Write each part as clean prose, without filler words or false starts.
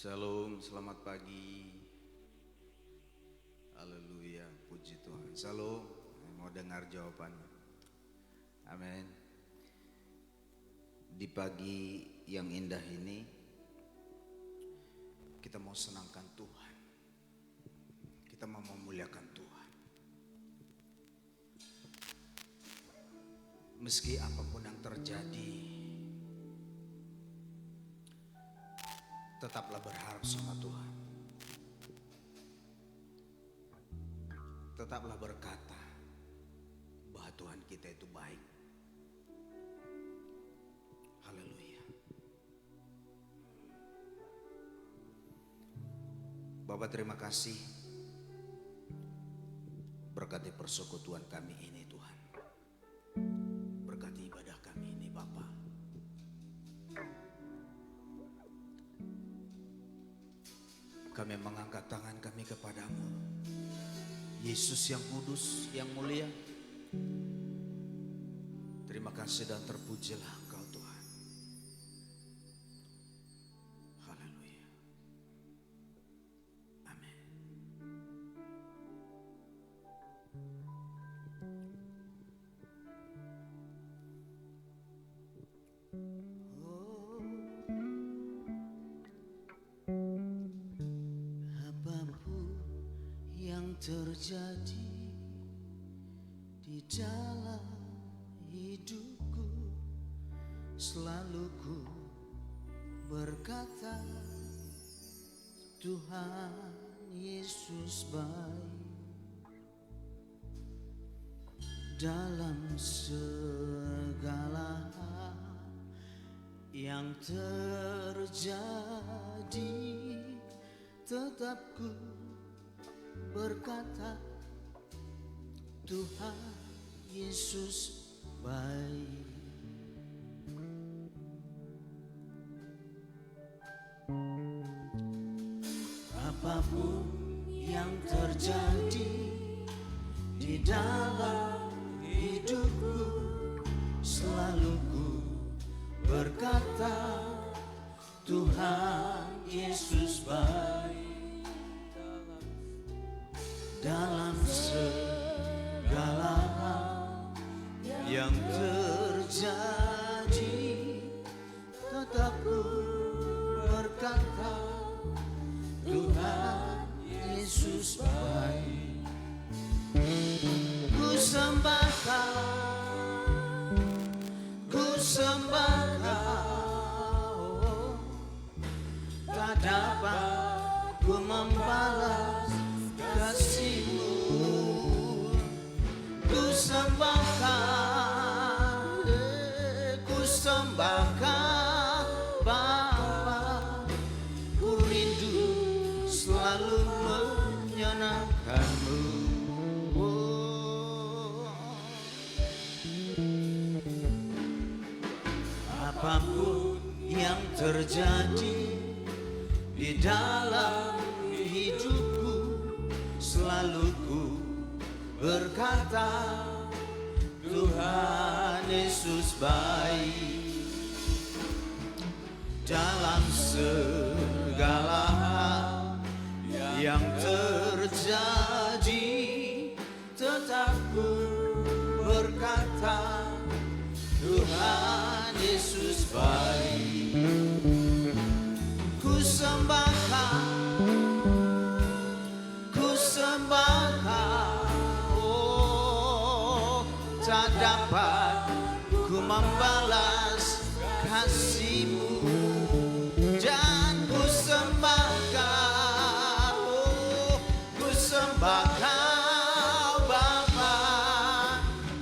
Shalom, selamat pagi. Haleluya, puji Tuhan. Shalom, mau dengar jawabannya. Amin. Di pagi yang indah ini, kita mau senangkan Tuhan. Kita mau memuliakan Tuhan. Meski apapun yang terjadi, tetaplah berharap sama Tuhan. Tetaplah berkata bahwa Tuhan kita itu baik. Haleluya. Bapak, terima kasih. Berkati persekutuan kami ini Tuhan. Berkati ibadah kami ini Bapa. Kami mengangkat tangan kami kepadamu, Yesus yang kudus, yang mulia. Terima kasih dan terpujilah Engkau Tuhan. Haleluya. Amin. Terjadi di dalam hidupku, selalu ku berkata Tuhan Yesus baik. Dalam segala hal yang terjadi, tetap ku berkata Tuhan Yesus baik. Apapun yang terjadi di dalam hidupku, selalu ku berkata Tuhan Yesus baik. Dalam segala hal yang terjadi, tetap ku berkata Tuhan Yesus baik. Ku sembah Kau, tak dapat ku membalas kasih-Mu. Ku sembah Kau Bapa, ku rindu selalu menyenangkan-Mu. Apapun yang terjadi di dalam hidupku, selalu ku berkata Tuhan Yesus baik. Dalam segala hal yang terjadi, tetap ku berkata Tuhan Yesus baik. Ku sembah Kau, tak dapat ku membalas kasih-Mu. Dan ku sembah Kau Bapa,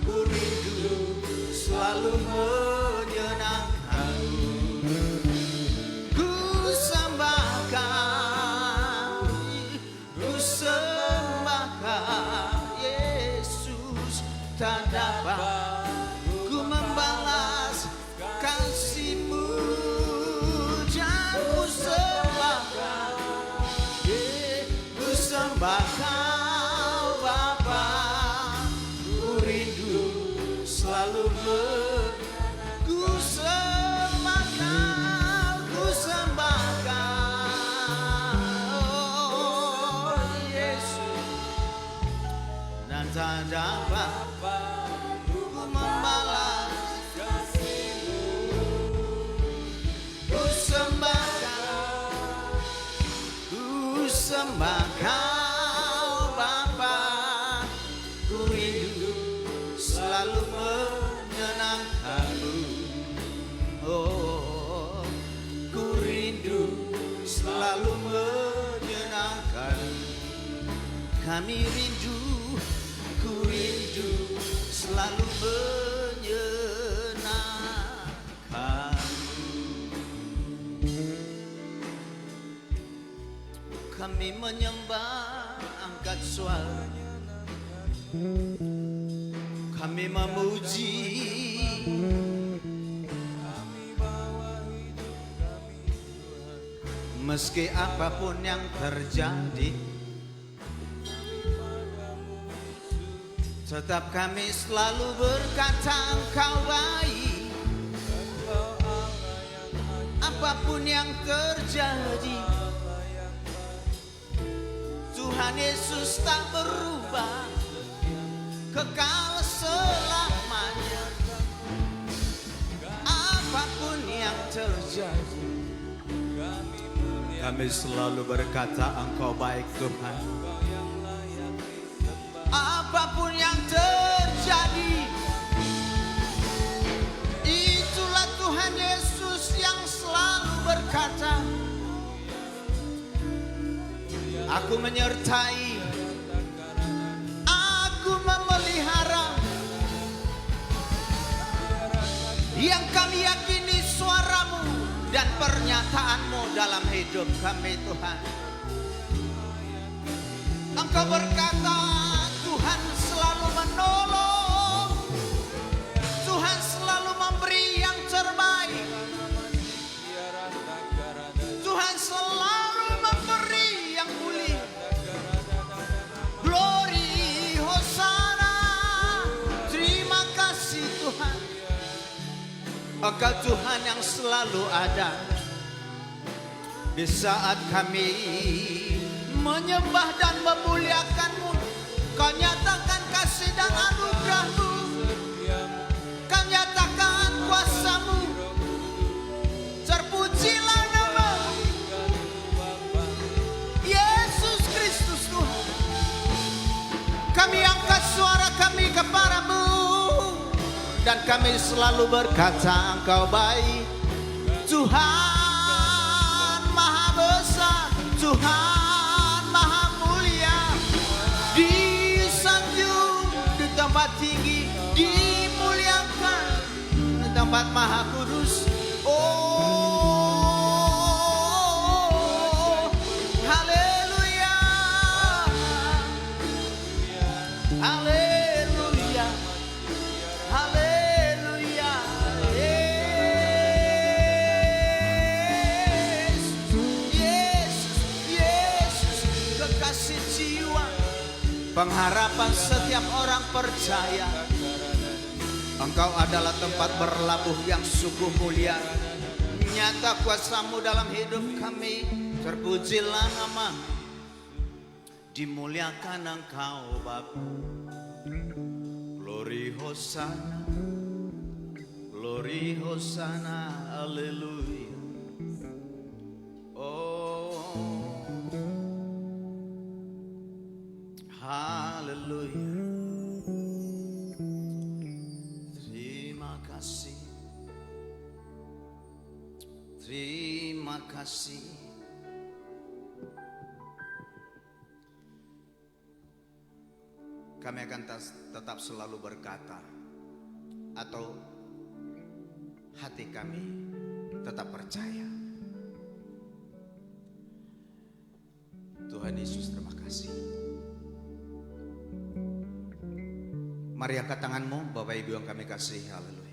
ku rindu selalu menyenangkan-Mu. Ku sembah Kau Yesus, tak dapat ku membalas kasih-Mu. Dan ku sembah Kau Bapa, ku rindu selalu ku sembah Kau dapat ku membalas kasih-Mu. Ku sembah Kau Bapa, ku rindu selalu menyenangkan-Mu. Oh, ku rindu selalu menyenangkan. Kami rindu, ku rindu selalu menyenangkan. Kami menyembah, angkat suara, kami memuji, meski apapun yang terjadi, tetap kami selalu berkata Engkau baik. Apapun yang terjadi, Tuhan Yesus tak berubah, kekal selamanya. Apapun yang terjadi, kami selalu berkata Engkau baik Tuhan. Apapun yang terjadi, itulah Tuhan Yesus yang selalu berkata, Aku menyertai, Aku memelihara. Yang kami yakini suara-Mu dan pernyataan-Mu dalam hidup kami Tuhan. Engkau berkata, Tuhan selalu menolong, Tuhan selalu memberi yang terbaik, Tuhan selalu memberi yang mulia. Glory, Hosana, terima kasih Tuhan. Engkau Tuhan yang selalu ada di saat kami menyembah dan memuliakan-Mu. Kau nyatakan kasih dan anugerah-Mu, Kau nyatakan kuasa-Mu. Terpujilah nama-Mu, Yesus Kristus Tuhan. Kami angkat suara kami kepada-Mu, dan kami selalu berkata Engkau baik. Tuhan Maha Besar, Tuhan Maha Mulia, disanjung di tempat tinggi, dimuliakan di tempat Maha Kudus. Oh, haleluya, haleluya, haleluya. Yesus, Yesus, kekasih jiwa, pengharapan setiap orang percaya. Engkau adalah tempat berlabuh yang sungguh mulia. Nyata kuasa-Mu dalam hidup kami. Terpujilah nama-Mu, dimuliakan Engkau Bapa. Glory Hosana, glory Hosana, haleluya. Oh, haleluya. Terima kasih, terima kasih. Kami akan tetap selalu berkata, atau hati kami tetap percaya, Tuhan Yesus terima kasih. Mari angkat tanganmu Bapak Ibu yang kami kasih. Haleluya.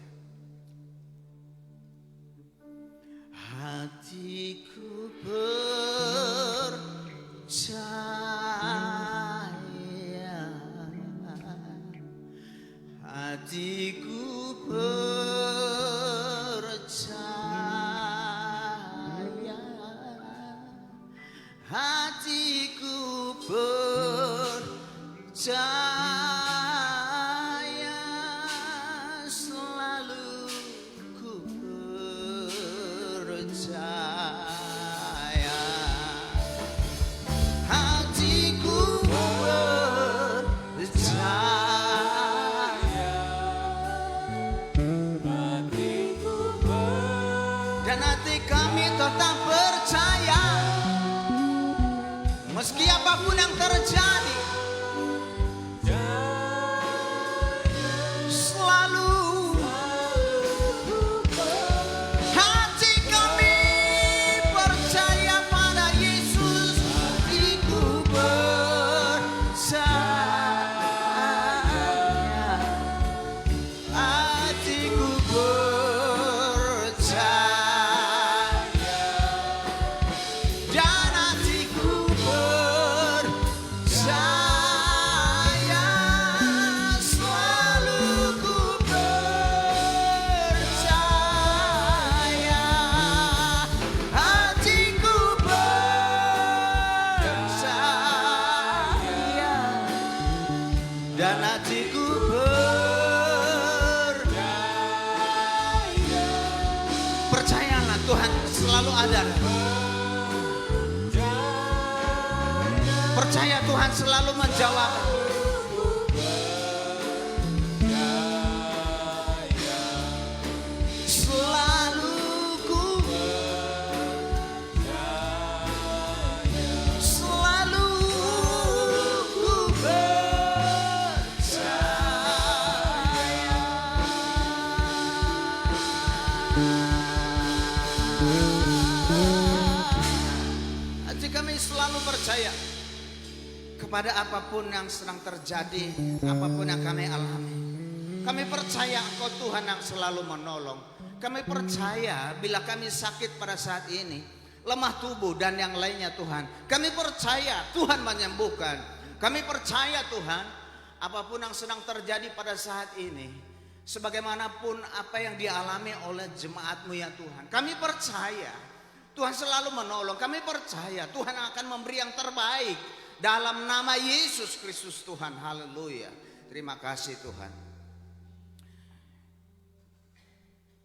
Hatiku percaya, hatiku percaya, hatiku percaya. selalu ada. Percaya Tuhan selalu menjawab. Selalu ku Hati kami selalu percaya kepada apapun yang sedang terjadi, apapun yang kami alami. Kami percaya Engkau Tuhan yang selalu menolong. Kami percaya bila kami sakit pada saat ini, lemah tubuh dan yang lainnya Tuhan, kami percaya Tuhan menyembuhkan. Kami percaya Tuhan, apapun yang sedang terjadi pada saat ini, sebagaimanapun apa yang dialami oleh jemaat-Mu ya Tuhan, kami percaya Tuhan selalu menolong. Kami percaya Tuhan akan memberi yang terbaik dalam nama Yesus Kristus Tuhan. Haleluya. Terima kasih Tuhan.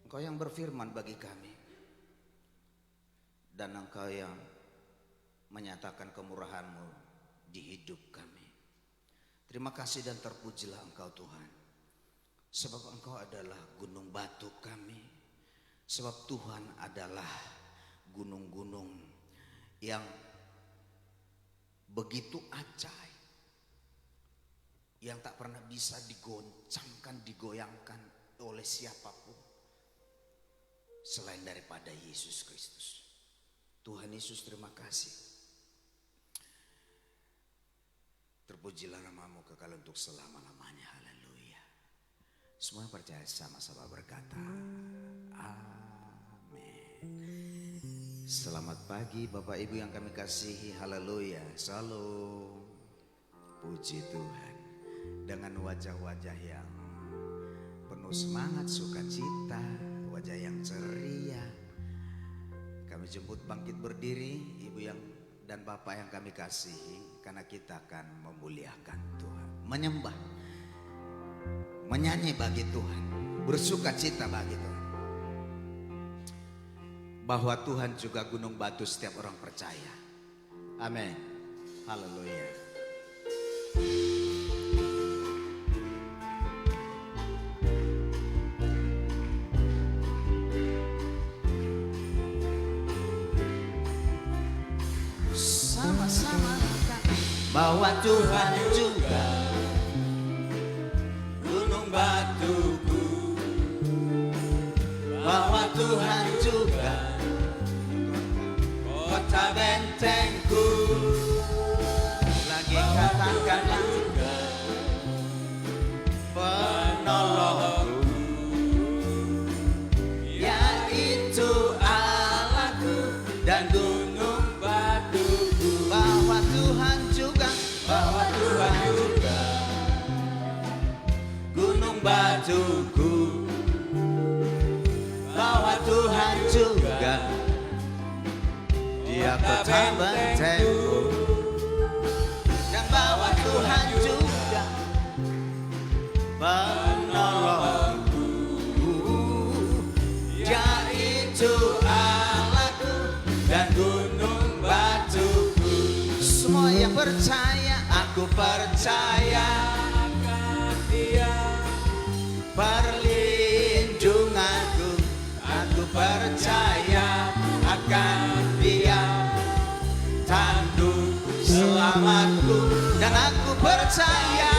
Engkau yang berfirman bagi kami, dan Engkau yang menyatakan kemurahan-Mu di hidup kami. Terima kasih dan terpujilah Engkau Tuhan, sebab Engkau adalah gunung batu kami. Sebab Tuhan adalah gunung-gunung yang begitu ajaib, yang tak pernah bisa digoncangkan, digoyangkan oleh siapapun selain daripada Yesus Kristus. Tuhan Yesus, terima kasih. Terpujilah nama-Mu kekal untuk selama-lamanya. Haleluya. Semua percaya sama-sama berkata amin. Selamat pagi Bapak Ibu yang kami kasihi. Haleluya. Shalom. Puji Tuhan. Dengan wajah-wajah yang penuh semangat, sukacita, wajah yang ceria, kami jemput bangkit berdiri Ibu yang dan Bapak yang kami kasihi, karena kita akan memuliakan Tuhan, menyembah, menyanyi bagi Tuhan, bersukacita bagi Tuhan. Bahwa Tuhan juga gunung batu setiap orang percaya. Amin. Haleluya. Sama-sama bahwa Tuhan juga gunung batuku, bahwa Tuhan juga kota bentengku. Lagi katakanlah penolongku, yaitu Allahku dan gunung batuku. Bahwa Tuhan juga, bahwa Tuhan juga gunung batuku, bahwa Tuhan juga Dia kota bentengku, dan bahwa Tuhan juga penolongku, yaitu Allahku dan gunung batuku. Semua yang percaya, aku percaya akan Dia, perlindunganku. Aku percaya akan Dia, tanduk selamatku. Dan aku percaya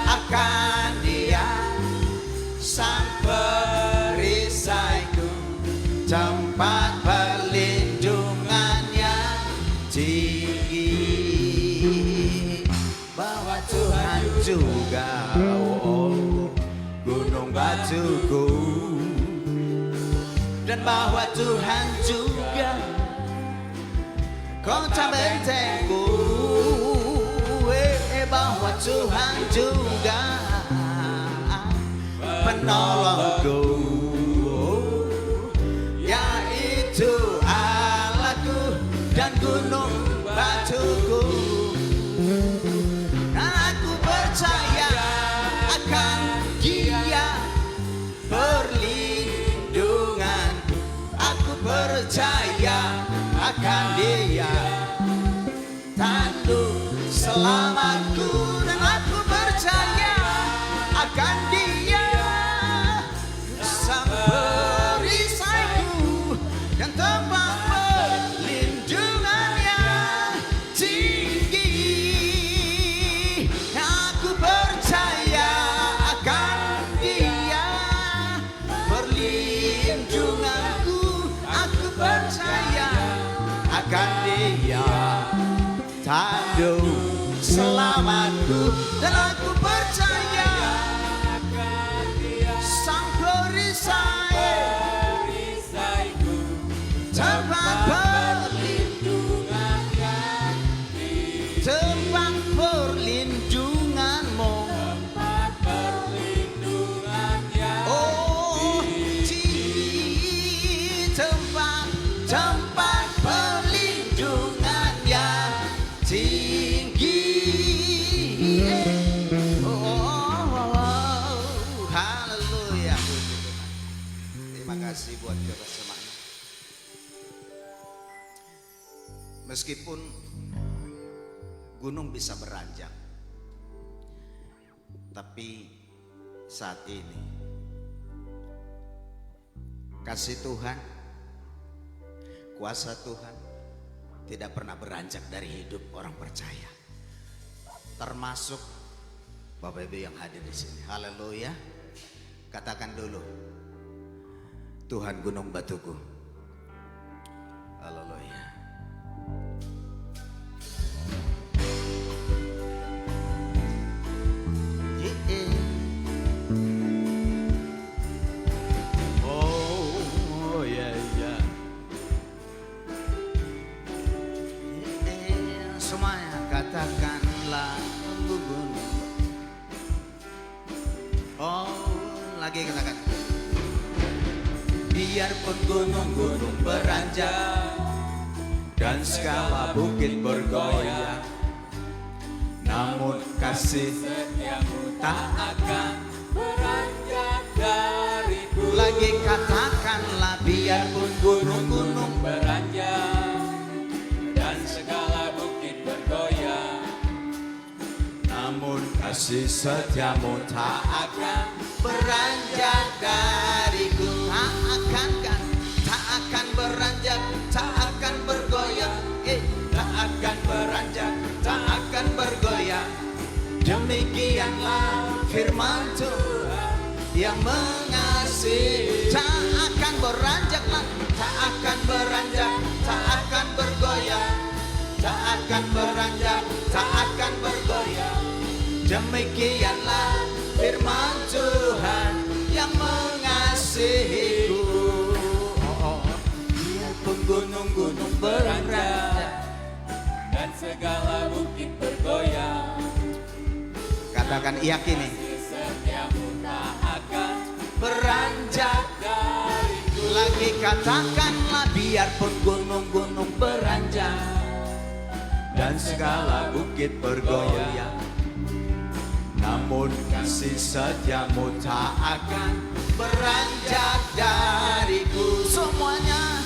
akan Dia, sang perisaiku, tempat perlindungannya tinggi. Bahwa Tuhan juga gunung batuku, dan bahwa Tuhan juga kota bentengku. Bahwa Tuhan juga penolongku, yaitu Allahku dan gunung batuku. Aku percaya akan Dia, perlindunganku. Aku percaya selamatku, dan aku percaya akan Dia, sang perisaiku dan tempat perlindungan yang tinggi. Aku percaya akan Dia, perlindunganku. Aku percaya akan Dia, tanduk selamatku, dan aku percaya sang perisaiku, tempat perlindungan, tempat perlindunganmu. Oh, di tempat perlindungan yang tinggi. Haleluya. Terima kasih buat kebersamaan. Meskipun gunung bisa beranjak, tapi saat ini kasih Tuhan, kuasa Tuhan tidak pernah beranjak dari hidup orang percaya, termasuk Bapak Ibu yang hadir di sini. Haleluya. Katakan dulu, Tuhan gunung batuku. Haleluya. Oh ya ya. Semuanya katakanlah gunung. Oh, lagi katakan. Biarpun gunung-gunung beranjak dan segala bukit bergoyang, namun kasih setiamu tak akan beranjak dariku. Lagi katakanlah, biarpun gunung-gunung beranjak dan segala bukit bergoyang, namun kasih setiamu tak akan beranjak dariku. Tak akan beranjak, tak akan bergoyang, tak akan beranjak, tak akan bergoyang. Demikianlah firman Tuhan yang mengasihi. Tak akan beranjak, tak akan beranjak, tak akan bergoyang, tak akan beranjak, tak akan bergoyang. Demikianlah firman Tuhan yang mengasihiku. Biarpun gunung-gunung beranjak dan segala bukit bergoyang, katakan yakini, setiamu tak akan beranjak dariku. Lagi katakanlah, biarpun gunung-gunung beranjak dan segala bukit bergoyang, namun kasih setiamu tak akan beranjak dariku. Semuanya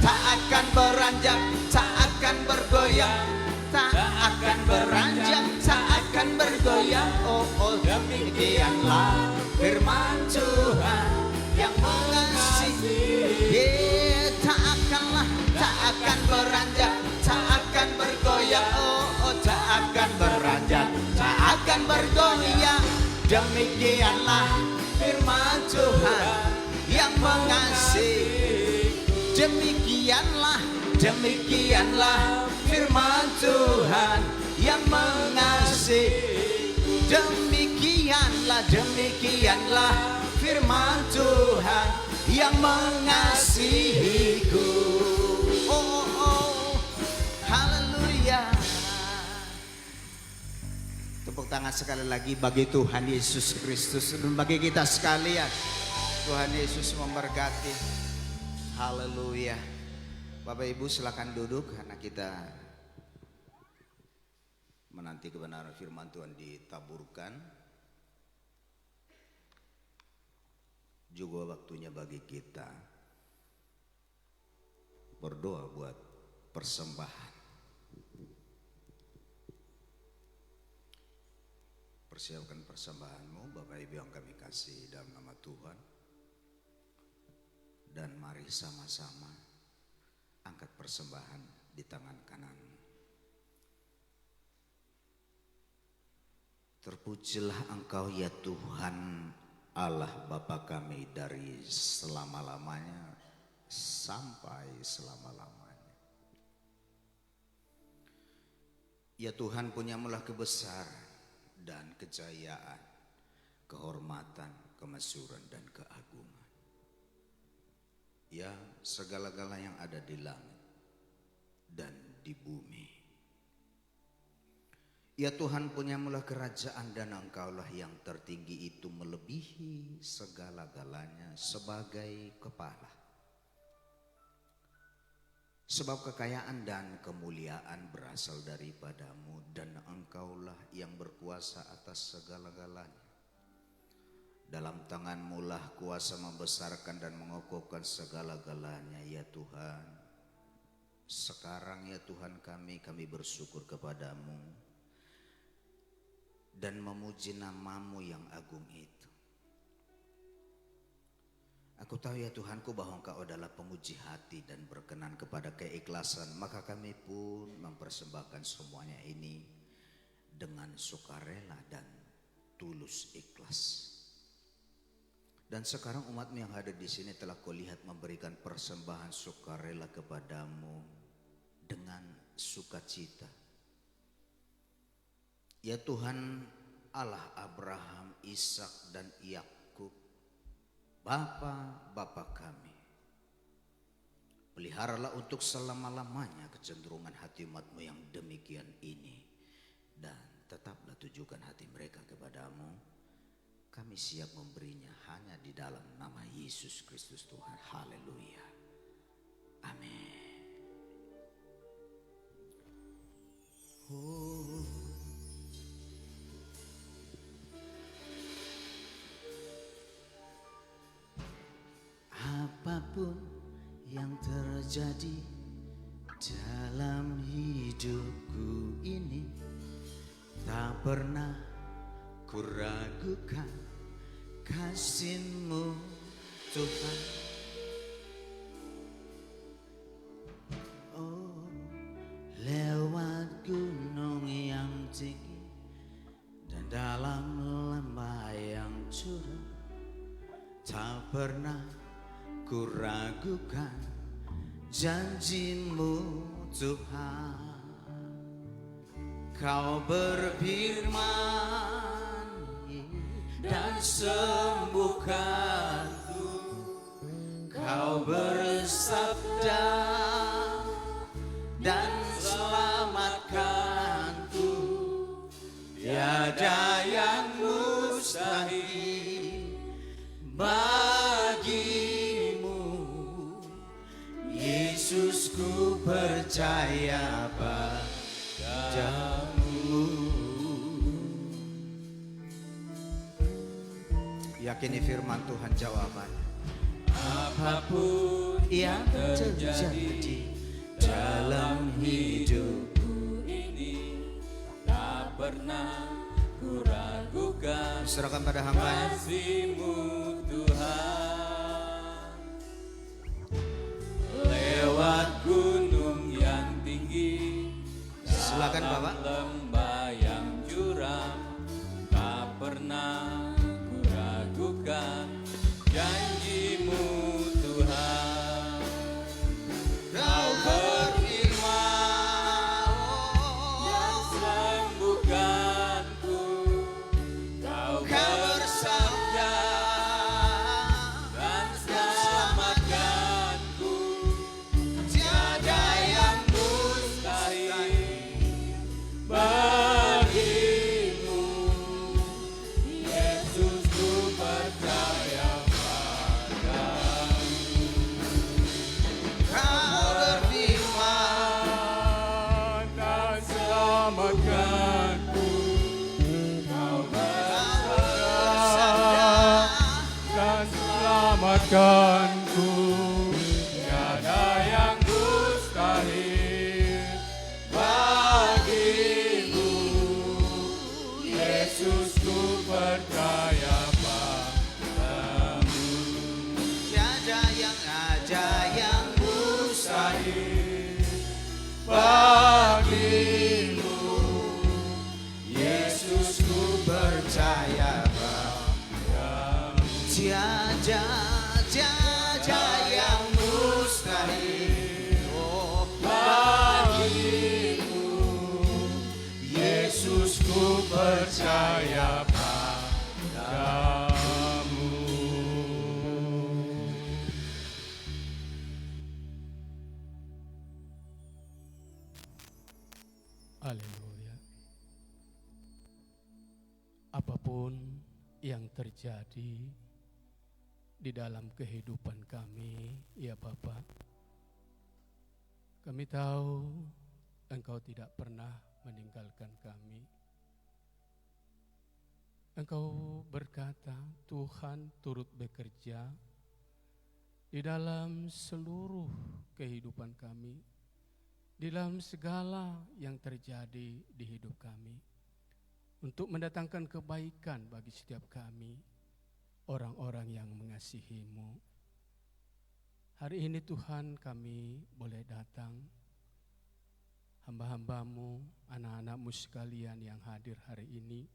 tak akan beranjak, tak akan bergoyang, tak akan beranjak, tak akan bergoyang. Oh, oh, demikianlah firman Tuhan yang mengasihi. Tak akanlah, tak akan beranjak, tak akan bergoyang. Oh, oh, tak akan beranjak, tak akan bergoyang. Demikianlah firman Tuhan yang mengasihi. Demikianlah firman Tuhan yang mengasihi. Demikianlah firman Tuhan yang mengasihiku. Oh, oh, haleluya. Tepuk tangan sekali lagi bagi Tuhan Yesus Kristus dan bagi kita sekalian. Tuhan Yesus memberkati. Haleluya. Bapak Ibu silakan duduk karena kita menanti kebenaran firman Tuhan ditaburkan. Juga waktunya bagi kita berdoa buat persembahan. Persiapkan persembahanmu Bapak Ibu yang kami kasih dalam nama Tuhan. Dan mari sama-sama angkat persembahan di tangan kanan. Terpujilah Engkau ya Tuhan Allah Bapa kami dari selama-lamanya sampai selama-lamanya. Ya Tuhan, punyamulah kebesaran dan kejayaan, kehormatan, kemasyhuran dan keagungan. Ya, segala-gala yang ada di langit dan di bumi. Ya Tuhan, punyamulah kerajaan dan Engkaulah yang tertinggi itu melebihi segala-galanya sebagai kepala. Sebab kekayaan dan kemuliaan berasal daripadamu dan Engkaulah yang berkuasa atas segala-galanya. Dalam tanganmu lah kuasa membesarkan dan mengokohkan segala-galanya ya Tuhan. Sekarang ya Tuhan kami bersyukur kepadamu dan memuji namamu yang agung itu. Aku tahu ya Tuhanku bahwa Engkau adalah penguji hati dan berkenan kepada keikhlasan. Maka kami pun mempersembahkan semuanya ini dengan sukarela dan tulus ikhlas. Dan sekarang umatmu yang ada di sini telah kulihat memberikan persembahan sukarela kepadamu dengan sukacita. Ya Tuhan Allah Abraham, Ishak dan Yakub, Bapa kami, peliharalah untuk selama-lamanya kecenderungan hati umatmu yang demikian ini. Dan tetaplah tujukan hati mereka kepadamu. Kami siap memberinya hanya di dalam nama Yesus Kristus Tuhan. Haleluya. Amin. Apapun yang terjadi dalam hidupku ini, tak pernah kuragukan kasih-Mu Tuhan. Oh, lewat gunung yang tinggi dan dalam lembah yang curam, tak pernah kuragukan janji-Mu Tuhan. Kau berfirman dan sembuhkanku. Kau bersabda dan selamatkanku. Tiada yang mustahil bagimu. Yesus, ku percaya padamu. Yakini firman Tuhan jawabannya. Apapun yang terjadi dalam hidupku ini, tak pernah kuragukan serahkan pada hamba-Nya kasih-Mu Tuhan. Lewat gunung yang tinggi, silakan Bapak, lembah yang curam, tak pernah kuragukan janji-Mu Tuhan. Kau berfirman dan sembuhkanku. Kau bersabda dan selamatkanku. Tiada yang mustahil bagimu. Yesus, ku percaya padamu. Kau berfirman dan selamatkanku. Kau bersabda dan selamatkanku. Tiada yang mustahil bagimu. Yesus, bagimu. Yesus ku percaya tiada tiada yang mustahil. Oh, bagimu. Yesus ku percaya padamu. Haleluya. Apapun yang terjadi di dalam kehidupan kami, ya Bapa, kami tahu Engkau tidak pernah meninggalkan kami. Engkau berkata, Tuhan turut bekerja di dalam seluruh kehidupan kami, di dalam segala yang terjadi di hidup kami, untuk mendatangkan kebaikan bagi setiap kami, orang-orang yang mengasihi-Mu. Hari ini Tuhan kami boleh datang, hamba-hamba-Mu, anak-anak-Mu sekalian yang hadir hari ini.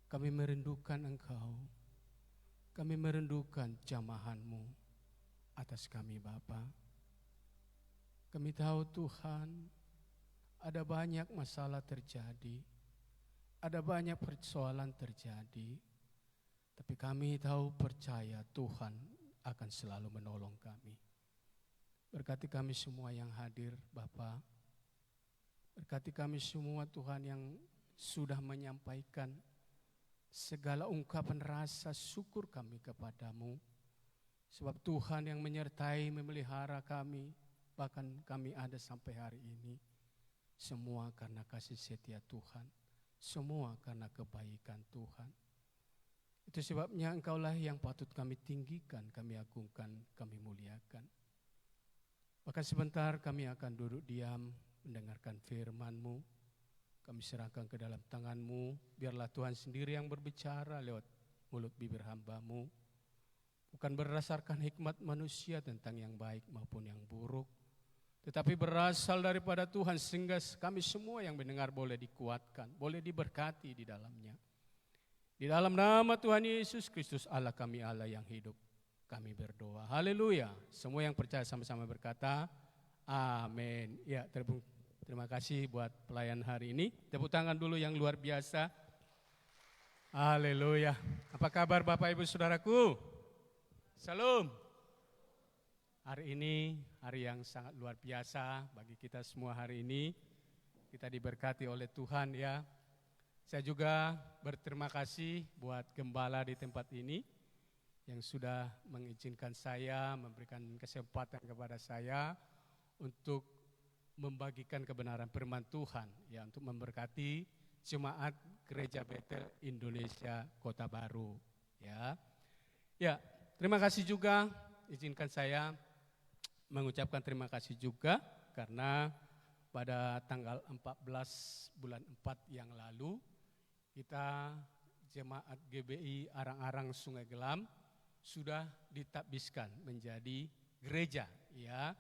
Kami merindukan Engkau, kami merindukan jamahan-Mu atas kami Bapa. Kami tahu Tuhan, ada banyak masalah terjadi, ada banyak persoalan terjadi, tapi kami tahu percaya Tuhan akan selalu menolong kami. Berkati kami semua yang hadir Bapa, berkati kami semua Tuhan yang sudah menyampaikan segala ungkapan rasa syukur kami kepadamu. Sebab Tuhan yang menyertai, memelihara kami, bahkan kami ada sampai hari ini. Semua karena kasih setia Tuhan, semua karena kebaikan Tuhan. Itu sebabnya Engkaulah yang patut kami tinggikan, kami agungkan, kami muliakan. Bahkan sebentar kami akan duduk diam mendengarkan firman-Mu. Kami serahkan ke dalam tangan-Mu, biarlah Tuhan sendiri yang berbicara lewat mulut bibir hamba-Mu. Bukan berdasarkan hikmat manusia tentang yang baik maupun yang buruk, tetapi berasal daripada Tuhan sehingga kami semua yang mendengar boleh dikuatkan, boleh diberkati di dalamnya. Di dalam nama Tuhan Yesus Kristus Allah kami, Allah yang hidup, kami berdoa. Haleluya. Semua yang percaya sama-sama berkata, amin. Ya, terima kasih buat pelayan hari ini. Tepuk tangan dulu yang luar biasa. Haleluya. Apa kabar Bapak Ibu Saudaraku? Salam. Hari ini hari yang sangat luar biasa bagi kita semua hari ini. Kita diberkati oleh Tuhan ya. Saya juga berterima kasih buat gembala di tempat ini yang sudah mengizinkan saya, memberikan kesempatan kepada saya untuk membagikan kebenaran firman Tuhan ya, untuk memberkati jemaat Gereja Betel Indonesia Kota Baru ya. Ya, terima kasih juga, izinkan saya mengucapkan terima kasih juga karena pada tanggal 14 bulan 4 yang lalu kita jemaat GBI Arang-Arang Sungai Gelam sudah ditabiskan menjadi gereja ya.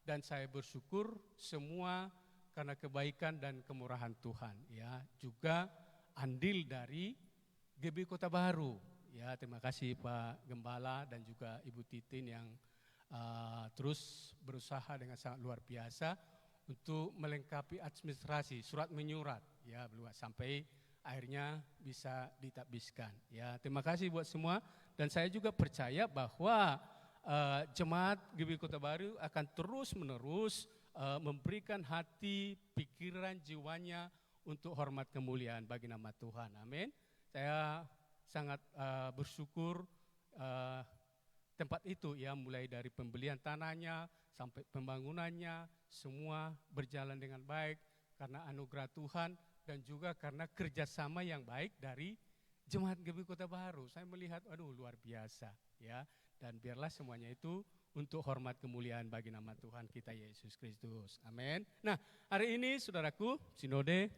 Dan saya bersyukur semua karena kebaikan dan kemurahan Tuhan ya. Juga andil dari GBI Kota Baru ya. Terima kasih Pak Gembala dan juga Ibu Titin yang terus berusaha dengan sangat luar biasa untuk melengkapi administrasi surat menyurat ya, belum sampai akhirnya bisa ditabiskan ya. Terima kasih buat semua dan saya juga percaya bahwa jemaat GBI Kota Baru akan terus menerus memberikan hati, pikiran, jiwanya untuk hormat kemuliaan bagi nama Tuhan. Amin. Saya sangat bersyukur tempat itu ya, mulai dari pembelian tanahnya sampai pembangunannya semua berjalan dengan baik karena anugerah Tuhan dan juga karena kerjasama yang baik dari jemaat GBI Kota Baru. Saya melihat luar biasa ya, dan biarlah semuanya itu untuk hormat kemuliaan bagi nama Tuhan kita Yesus Kristus. Amin. Nah, hari ini saudaraku, Sinode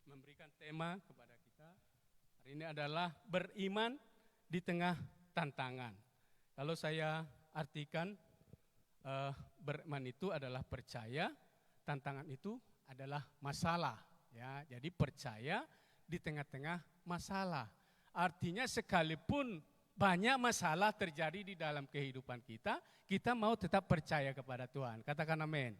memberikan tema kepada kita. Hari ini adalah beriman di tengah tantangan. Kalau saya artikan beriman itu adalah percaya tantangan itu adalah masalah. Ya, jadi percaya di tengah-tengah masalah. Artinya sekalipun banyak masalah terjadi di dalam kehidupan kita, kita mau tetap percaya kepada Tuhan. Katakan amin.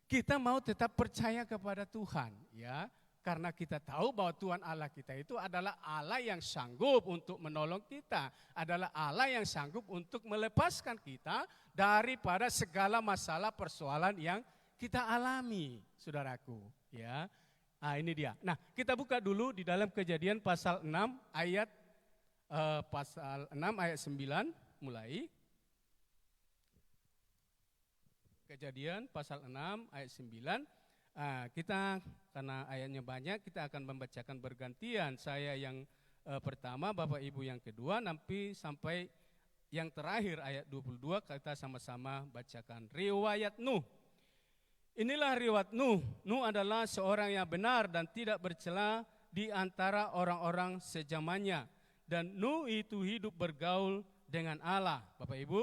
Kita mau tetap percaya kepada Tuhan, ya. Karena kita tahu bahwa Tuhan Allah kita itu adalah Allah yang sanggup untuk menolong kita. Adalah Allah yang sanggup untuk melepaskan kita daripada segala masalah persoalan yang kita alami, saudaraku. Ya, nah, ini dia. Nah, kita buka dulu di dalam Kejadian pasal 6 ayat 9 mulai. Kejadian pasal 6 ayat 9. Kita karena ayatnya banyak, kita akan membacakan bergantian. Saya yang pertama, Bapak Ibu yang kedua, nanti sampai yang terakhir ayat 22 kita sama-sama bacakan. Riwayat Nuh. Inilah riwayat Nuh. Nuh adalah seorang yang benar dan tidak bercela di antara orang-orang sezamannya. Dan Nuh itu hidup bergaul dengan Allah. Bapak Ibu.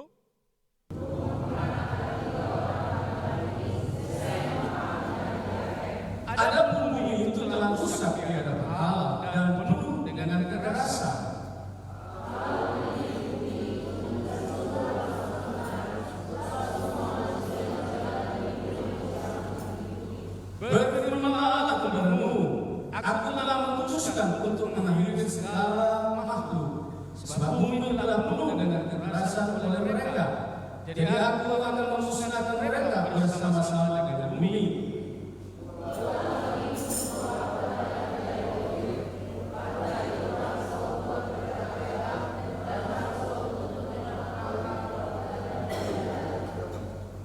Adapun bumi itu telah rusak di hadapan Allah dan penuh dengan kekerasan. Berfirmanlah Allah kepada Nuh, Aku telah memutuskan untuk mengakhiri segala makhluk, sebab bumi telah penuh dengan kekerasan oleh mereka. Jadi aku akan memusnahkan mereka bersama-sama dengan bumi.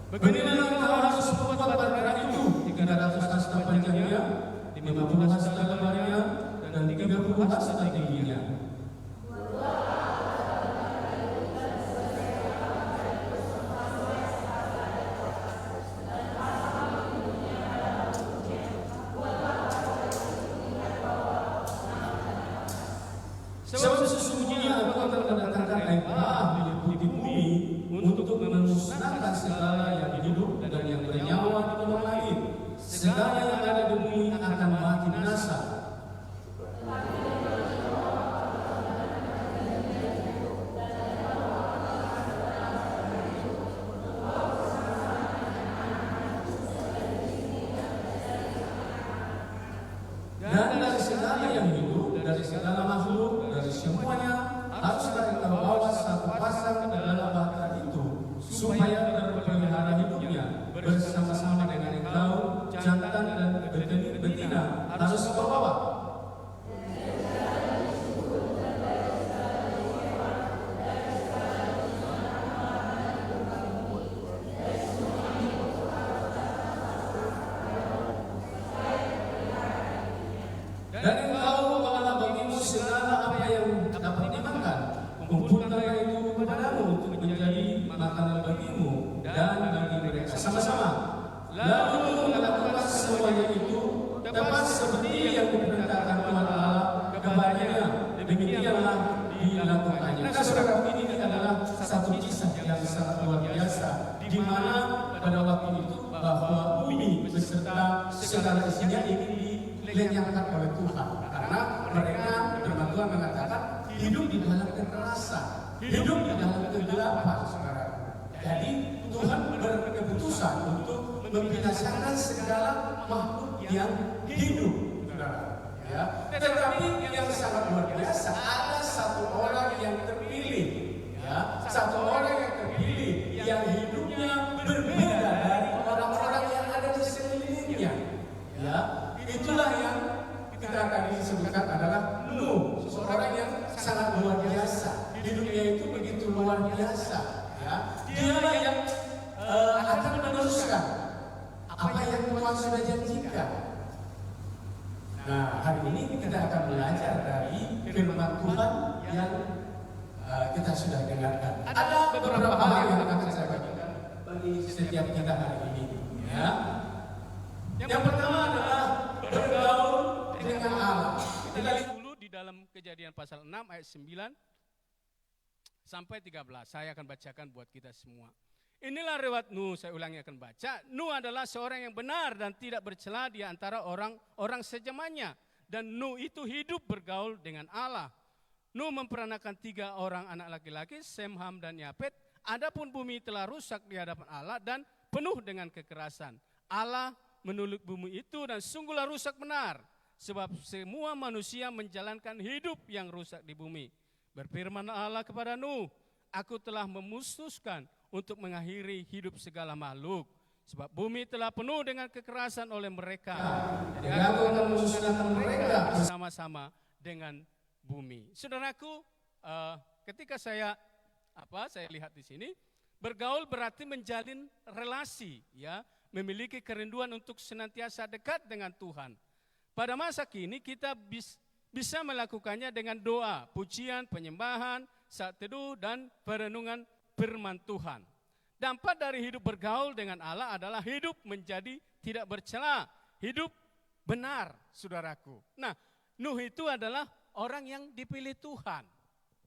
Beginilah yang harus membuat perkara itu 300 hasta panjangnya, 50 hasta lebarnya, dan 30 hasta tingginya. Sebab sesungguhnya aku akan mendatangkan air bah meliputi bumi untuk memusnahkan segala yang hidup dan yang bernyawa di bawah langit. Segala yang ada di bumi akan mati binasa. Dan dari segala yang hidup, dari segala makhluk, dari semuanya haruslah kita bawa satu pasang ke dalam bata itu, supaya berpelihara hidupnya bersama-sama dengan engkau, jantan dan betina harus kau bawa. Dan engkau bawalah bagimu segala apa yang dapat dimakan. Kumpulkanlah itu kepadamu untuk menjadi makanan bagimu dan bagi mereka sama-sama. Lalu melakukan semuanya itu tepat seperti yang diperintahkan Tuhan Allah kepadanya. Demikianlah dilakukannya. Nah, saudara, ini adalah satu kisah yang sangat luar biasa, di mana pada waktu itu bahwa bumi beserta segala isinya ini dilenyapkan oleh Tuhan, karena mereka firman Tuhan mengatakan hidup di dalam kekerasan, hidup di dalam kegelapan, saudara. Jadi Tuhan berkeputusan untuk membinasakan segala makhluk yang hidup, saudara. Ya. Tetapi yang sangat luar biasa, ada satu orang yang terpilih, ya, satu orang yang terpilih yang hidupnya berbeda dari orang-orang yang ada di sekelilingnya. Ya, itulah yang kita tadi sebutkan adalah Nuh, seorang yang sangat luar biasa. Hidupnya itu begitu luar biasa. Ya, dia yang akan meneruskan apa yang Tuhan sudah janjikan. Nah, hari ini kita akan belajar dari firman Tuhan yang kita sudah dengarkan. Ada beberapa hal yang akan saya bagikan bagi setiap kita hari ini. Ya. Yang pertama adalah bergaul dengan Allah. Kita lihat dulu di dalam Kejadian pasal 6 ayat 9 sampai 13. Saya akan bacakan buat kita semua. Inilah riwayat Nuh, saya ulangi akan baca. Nuh adalah seorang yang benar dan tidak bercela di antara orang sejamannya. Dan Nuh itu hidup bergaul dengan Allah. Nuh memperanakan 3 orang anak laki-laki, Sem, Ham, dan Yafet. Adapun bumi telah rusak di hadapan Allah dan penuh dengan kekerasan. Allah menulis bumi itu dan sungguhlah rusak benar. Sebab semua manusia menjalankan hidup yang rusak di bumi. Berfirman Allah kepada Nuh, aku telah memutuskan untuk mengakhiri hidup segala makhluk. Sebab bumi telah penuh dengan kekerasan oleh mereka. Jadi aku akan memusnahkan mereka bersama-sama dengan bumi. Saudaraku, ketika saya lihat di sini, bergaul berarti menjalin relasi, ya, memiliki kerinduan untuk senantiasa dekat dengan Tuhan. Pada masa kini kita bisa melakukannya dengan doa, pujian, penyembahan, saat teduh, dan perenungan firman Tuhan. Dampak dari hidup bergaul dengan Allah adalah hidup menjadi tidak bercela, hidup benar, saudaraku. Nah, Nuh itu adalah orang yang dipilih Tuhan.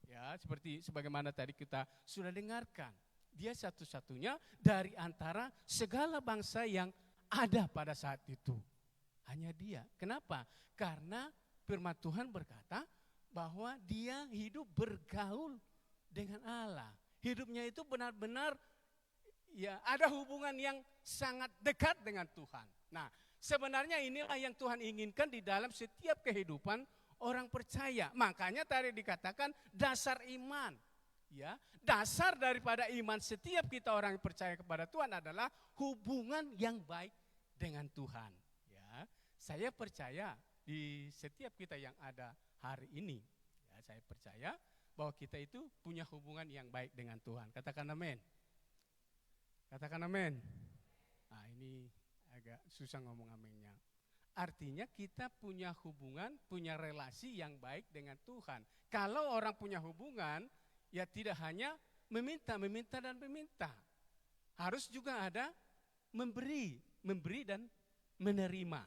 Ya, sebagaimana tadi kita sudah dengarkan. Dia satu-satunya dari antara segala bangsa yang ada pada saat itu. Hanya dia. Kenapa? Karena firman Tuhan berkata bahwa dia hidup bergaul dengan Allah. Hidupnya itu benar-benar ya ada hubungan yang sangat dekat dengan Tuhan. Nah, sebenarnya inilah yang Tuhan inginkan di dalam setiap kehidupan orang percaya. Makanya tadi dikatakan dasar iman. Ya, dasar daripada iman setiap kita orang yang percaya kepada Tuhan adalah hubungan yang baik dengan Tuhan. Ya, saya percaya di setiap kita yang ada hari ini, ya, saya percaya bahwa kita itu punya hubungan yang baik dengan Tuhan. Katakan amin. Katakan amin. Nah, ini agak susah ngomong aminnya. Artinya kita punya hubungan, punya relasi yang baik dengan Tuhan. Kalau orang punya hubungan, ya tidak hanya meminta dan meminta. Harus juga ada memberi dan menerima.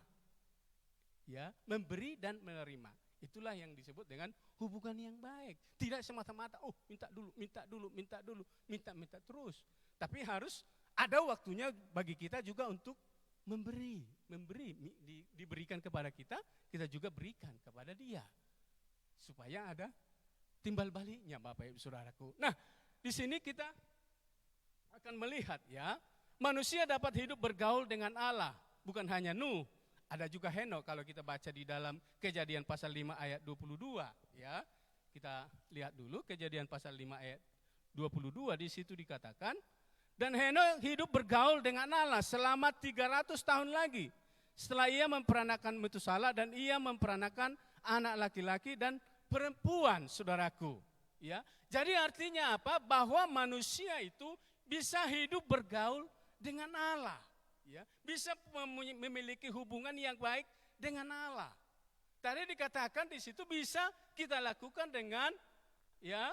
Ya, memberi dan menerima. Itulah yang disebut dengan hubungan yang baik. Tidak semata-mata, minta terus. Tapi harus ada waktunya bagi kita juga untuk memberi, diberikan kepada kita juga berikan kepada dia. Supaya ada timbal baliknya, Bapak Ibu Saudaraku. Nah, di sini kita akan melihat ya, manusia dapat hidup bergaul dengan Allah. Bukan hanya Nuh, ada juga Henokh kalau kita baca di dalam Kejadian pasal 5 ayat 22 ya. Kita lihat dulu Kejadian pasal 5 ayat 22, di situ dikatakan, dan Henokh hidup bergaul dengan Allah selama 300 tahun lagi. Setelah ia memperanakan Metusalah dan ia memperanakan anak laki-laki dan perempuan, saudaraku. Ya, jadi artinya apa? Bahwa manusia itu bisa hidup bergaul dengan Allah. Ya, bisa memiliki hubungan yang baik dengan Allah. Tadi dikatakan di situ bisa kita lakukan dengan ya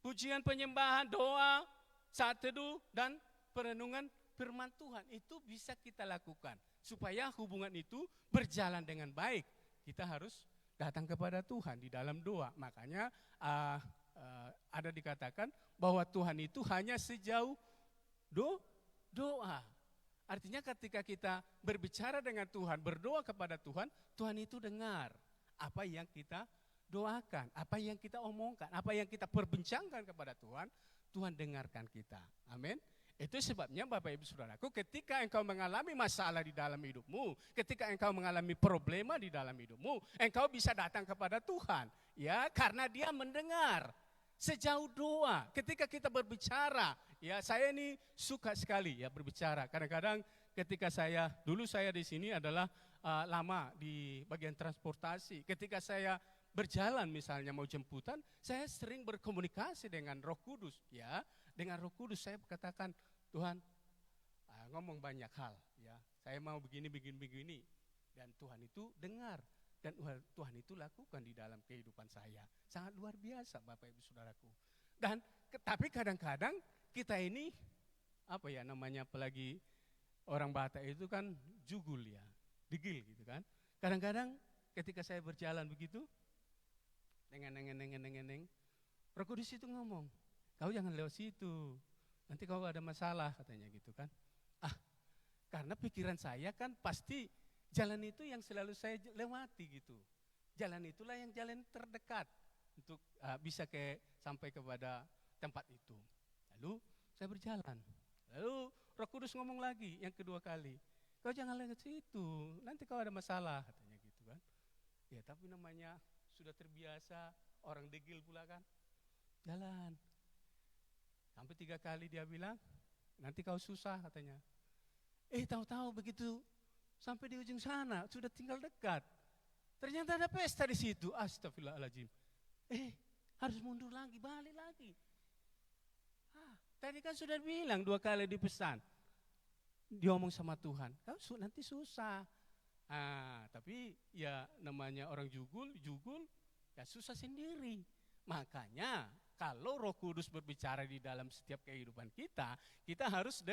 pujian, penyembahan, doa, saat teduh dan perenungan firman Tuhan. Itu bisa kita lakukan supaya hubungan itu berjalan dengan baik. Kita harus datang kepada Tuhan di dalam doa. Makanya ada dikatakan bahwa Tuhan itu hanya sejauh doa. Artinya ketika kita berbicara dengan Tuhan, berdoa kepada Tuhan, Tuhan itu dengar apa yang kita doakan, apa yang kita omongkan, apa yang kita perbincangkan kepada Tuhan, Tuhan dengarkan kita. Amin. Itu sebabnya Bapak Ibu Saudaraku, ketika engkau mengalami masalah di dalam hidupmu, ketika engkau mengalami problema di dalam hidupmu, engkau bisa datang kepada Tuhan. Ya, karena Dia mendengar sejauh doa. Ketika kita berbicara, ya saya ini suka sekali ya berbicara. Kadang-kadang ketika dulu saya di sini adalah lama di bagian transportasi. Ketika saya berjalan misalnya mau jemputan, saya sering berkomunikasi dengan Roh Kudus. Ya, dengan Roh Kudus saya katakan, Tuhan, ngomong banyak hal. Ya, saya mau begini. Dan Tuhan itu dengar. Dan Tuhan itu lakukan di dalam kehidupan saya. Sangat luar biasa Bapak Ibu Saudaraku. Dan tapi kadang-kadang kita ini apalagi orang Batak itu kan jugul ya, digil gitu kan. Kadang-kadang ketika saya berjalan begitu, neng, Roh Kudus itu ngomong, kau jangan lewat situ, nanti kalau ada masalah katanya gitu kan. Ah, karena pikiran saya kan pasti jalan itu yang selalu saya lewati gitu. Jalan itulah yang jalan terdekat untuk bisa sampai kepada tempat itu. Lalu saya berjalan. Lalu Roh Kudus ngomong lagi yang kedua kali. Kau jangan lewat situ, nanti kau ada masalah katanya gitu kan. Ya tapi namanya sudah terbiasa, orang degil pula kan. Jalan. Sampai 3 kali dia bilang, nanti kau susah katanya. Tahu-tahu begitu sampai di ujung sana, sudah tinggal dekat. Ternyata ada pesta di situ, astagfirullahaladzim. Harus mundur lagi, balik lagi. Tadi kan sudah bilang 2 kali dipesan. Dia ngomong sama Tuhan, kau nanti susah. Tapi ya namanya orang jugul ya susah sendiri. Makanya kalau Roh Kudus berbicara di dalam setiap kehidupan kita harus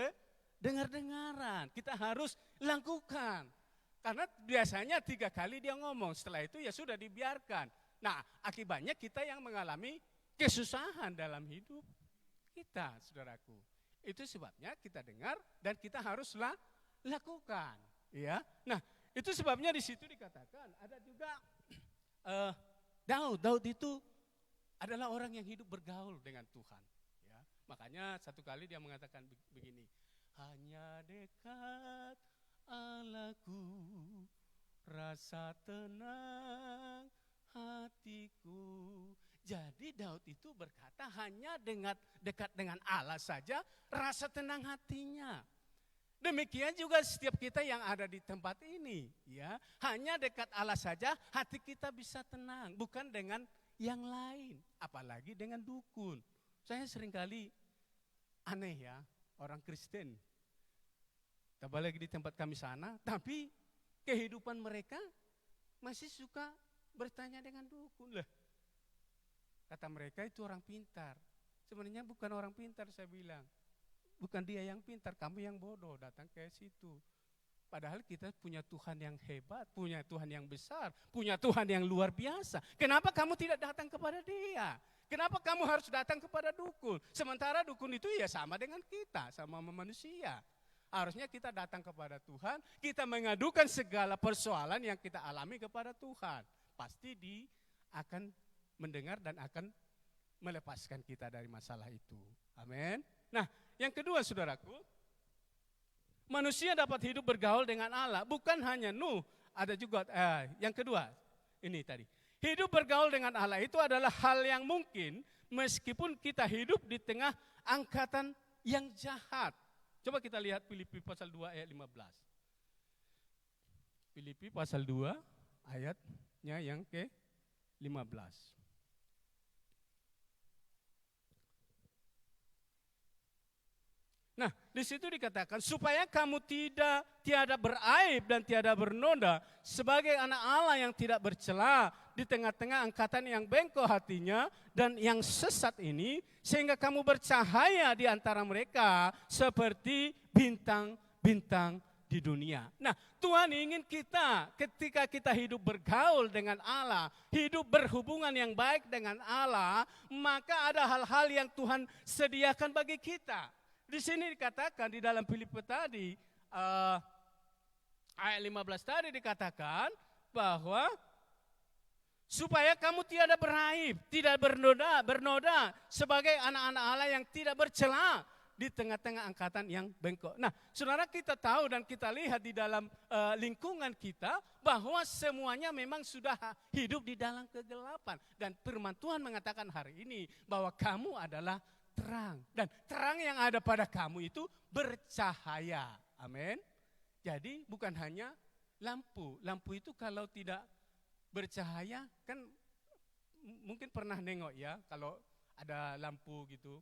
dengar-dengaran, kita harus lakukan. Karena biasanya 3 kali dia ngomong, setelah itu ya sudah dibiarkan. Nah, akibatnya kita yang mengalami kesusahan dalam hidup kita, saudaraku. Itu sebabnya kita dengar dan kita haruslah lakukan. Ya. Nah, itu sebabnya di situ dikatakan ada juga Daud itu adalah orang yang hidup bergaul dengan Tuhan. Ya. Makanya satu kali dia mengatakan begini, hanya dekat Allahku, rasa tenang hatiku. Jadi Daud itu berkata hanya dekat dengan Allah saja rasa tenang hatinya. Demikian juga setiap kita yang ada di tempat ini, ya. Hanya dekat Allah saja hati kita bisa tenang, bukan dengan yang lain, apalagi dengan dukun. Saya seringkali aneh ya, orang Kristen. Apalagi di tempat kami sana, tapi kehidupan mereka masih suka bertanya dengan dukun lah. Kata mereka itu orang pintar. Sebenarnya bukan orang pintar, saya bilang. Bukan dia yang pintar, kamu yang bodoh datang ke situ. Padahal kita punya Tuhan yang hebat, punya Tuhan yang besar, punya Tuhan yang luar biasa. Kenapa kamu tidak datang kepada dia? Kenapa kamu harus datang kepada dukun? Sementara dukun itu ya sama dengan kita, sama manusia. Harusnya kita datang kepada Tuhan, kita mengadukan segala persoalan yang kita alami kepada Tuhan. Pasti dia akan mendengar dan akan melepaskan kita dari masalah itu. Amin. Nah, yang kedua saudaraku, manusia dapat hidup bergaul dengan Allah. Bukan hanya Nuh, ada juga yang kedua, ini tadi. Hidup bergaul dengan Allah itu adalah hal yang mungkin meskipun kita hidup di tengah angkatan yang jahat. Coba kita lihat Filipi pasal 2 ayat 15. Filipi pasal 2 ayatnya yang ke-15. Nah, di situ dikatakan supaya kamu tiada beraib dan tiada bernoda sebagai anak Allah yang tidak bercela di tengah-tengah angkatan yang bengkok hatinya dan yang sesat ini, sehingga kamu bercahaya di antara mereka seperti bintang-bintang di dunia. Nah, Tuhan ingin kita ketika kita hidup bergaul dengan Allah, hidup berhubungan yang baik dengan Allah, maka ada hal-hal yang Tuhan sediakan bagi kita. Di sini dikatakan di dalam Filipi tadi, ayat 15 tadi dikatakan bahwa supaya kamu tiada beraib, tidak bernoda sebagai anak-anak Allah yang tidak bercela di tengah-tengah angkatan yang bengkok. Nah, saudara, kita tahu dan kita lihat di dalam lingkungan kita bahwa semuanya memang sudah hidup di dalam kegelapan. Dan firman Tuhan mengatakan hari ini bahwa kamu adalah terang. Dan terang yang ada pada kamu itu bercahaya. Amin. Jadi bukan hanya lampu. Lampu itu kalau tidak bercahaya, kan mungkin pernah nengok ya kalau ada lampu gitu.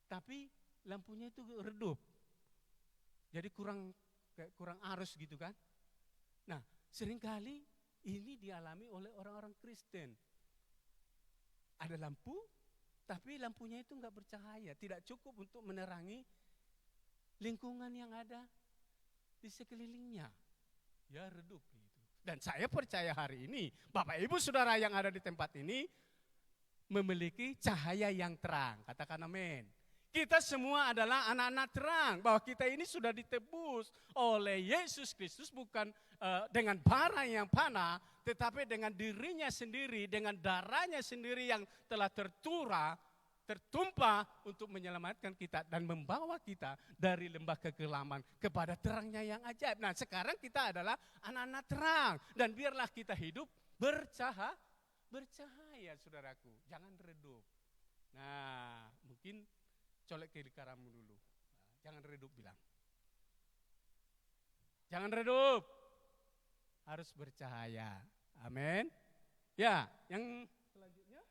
Tapi lampunya itu redup. Jadi kurang arus gitu kan. Nah, seringkali ini dialami oleh orang-orang Kristen. Ada lampu, tapi lampunya itu enggak bercahaya, tidak cukup untuk menerangi lingkungan yang ada di sekelilingnya. Ya, redup gitu. Dan saya percaya hari ini, Bapak Ibu Saudara yang ada di tempat ini memiliki cahaya yang terang. Katakan amin. Kita semua adalah anak-anak terang, bahwa kita ini sudah ditebus oleh Yesus Kristus, bukan dengan bara yang panah, tetapi dengan dirinya sendiri, dengan darahnya sendiri yang telah tertumpah untuk menyelamatkan kita dan membawa kita dari lembah kegelapan kepada terangnya yang ajaib. Nah, sekarang kita adalah anak-anak terang, dan biarlah kita hidup bercahaya, saudaraku, jangan redup. Nah, mungkin colek kiri kamu dulu. Jangan redup bilang. Jangan redup. Harus bercahaya. Amin. Ya, yang selanjutnya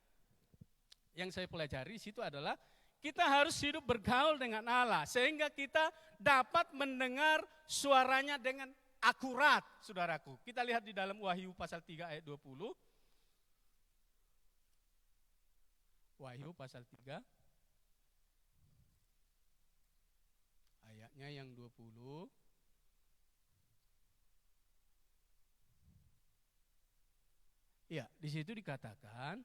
yang saya pelajari situ adalah kita harus hidup bergaul dengan Allah sehingga kita dapat mendengar suaranya dengan akurat, saudaraku. Kita lihat di dalam Wahyu pasal 3 ayat 20. Wahyu pasal 3 ayatnya yang 20. Ya, di situ dikatakan,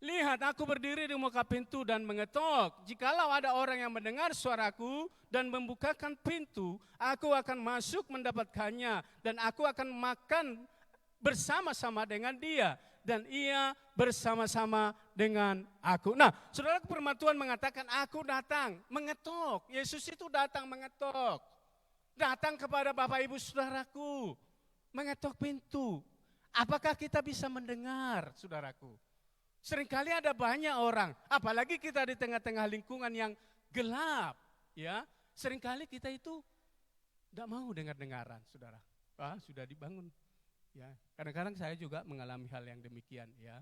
lihat, aku berdiri di muka pintu dan mengetok. Jikalau ada orang yang mendengar suaraku dan membukakan pintu, aku akan masuk mendapatkannya dan aku akan makan bersama-sama dengan dia dan ia bersama-sama dengan aku. Nah, saudara, firman Tuhan mengatakan aku datang mengetok. Yesus itu datang mengetok. Datang kepada Bapak Ibu saudaraku, mengetok pintu. Apakah kita bisa mendengar, saudaraku? Seringkali ada banyak orang, apalagi kita di tengah-tengah lingkungan yang gelap, ya. Seringkali kita itu tidak mau dengar-dengaran, saudara. Sudah dibangun, ya. Kadang-kadang saya juga mengalami hal yang demikian, ya.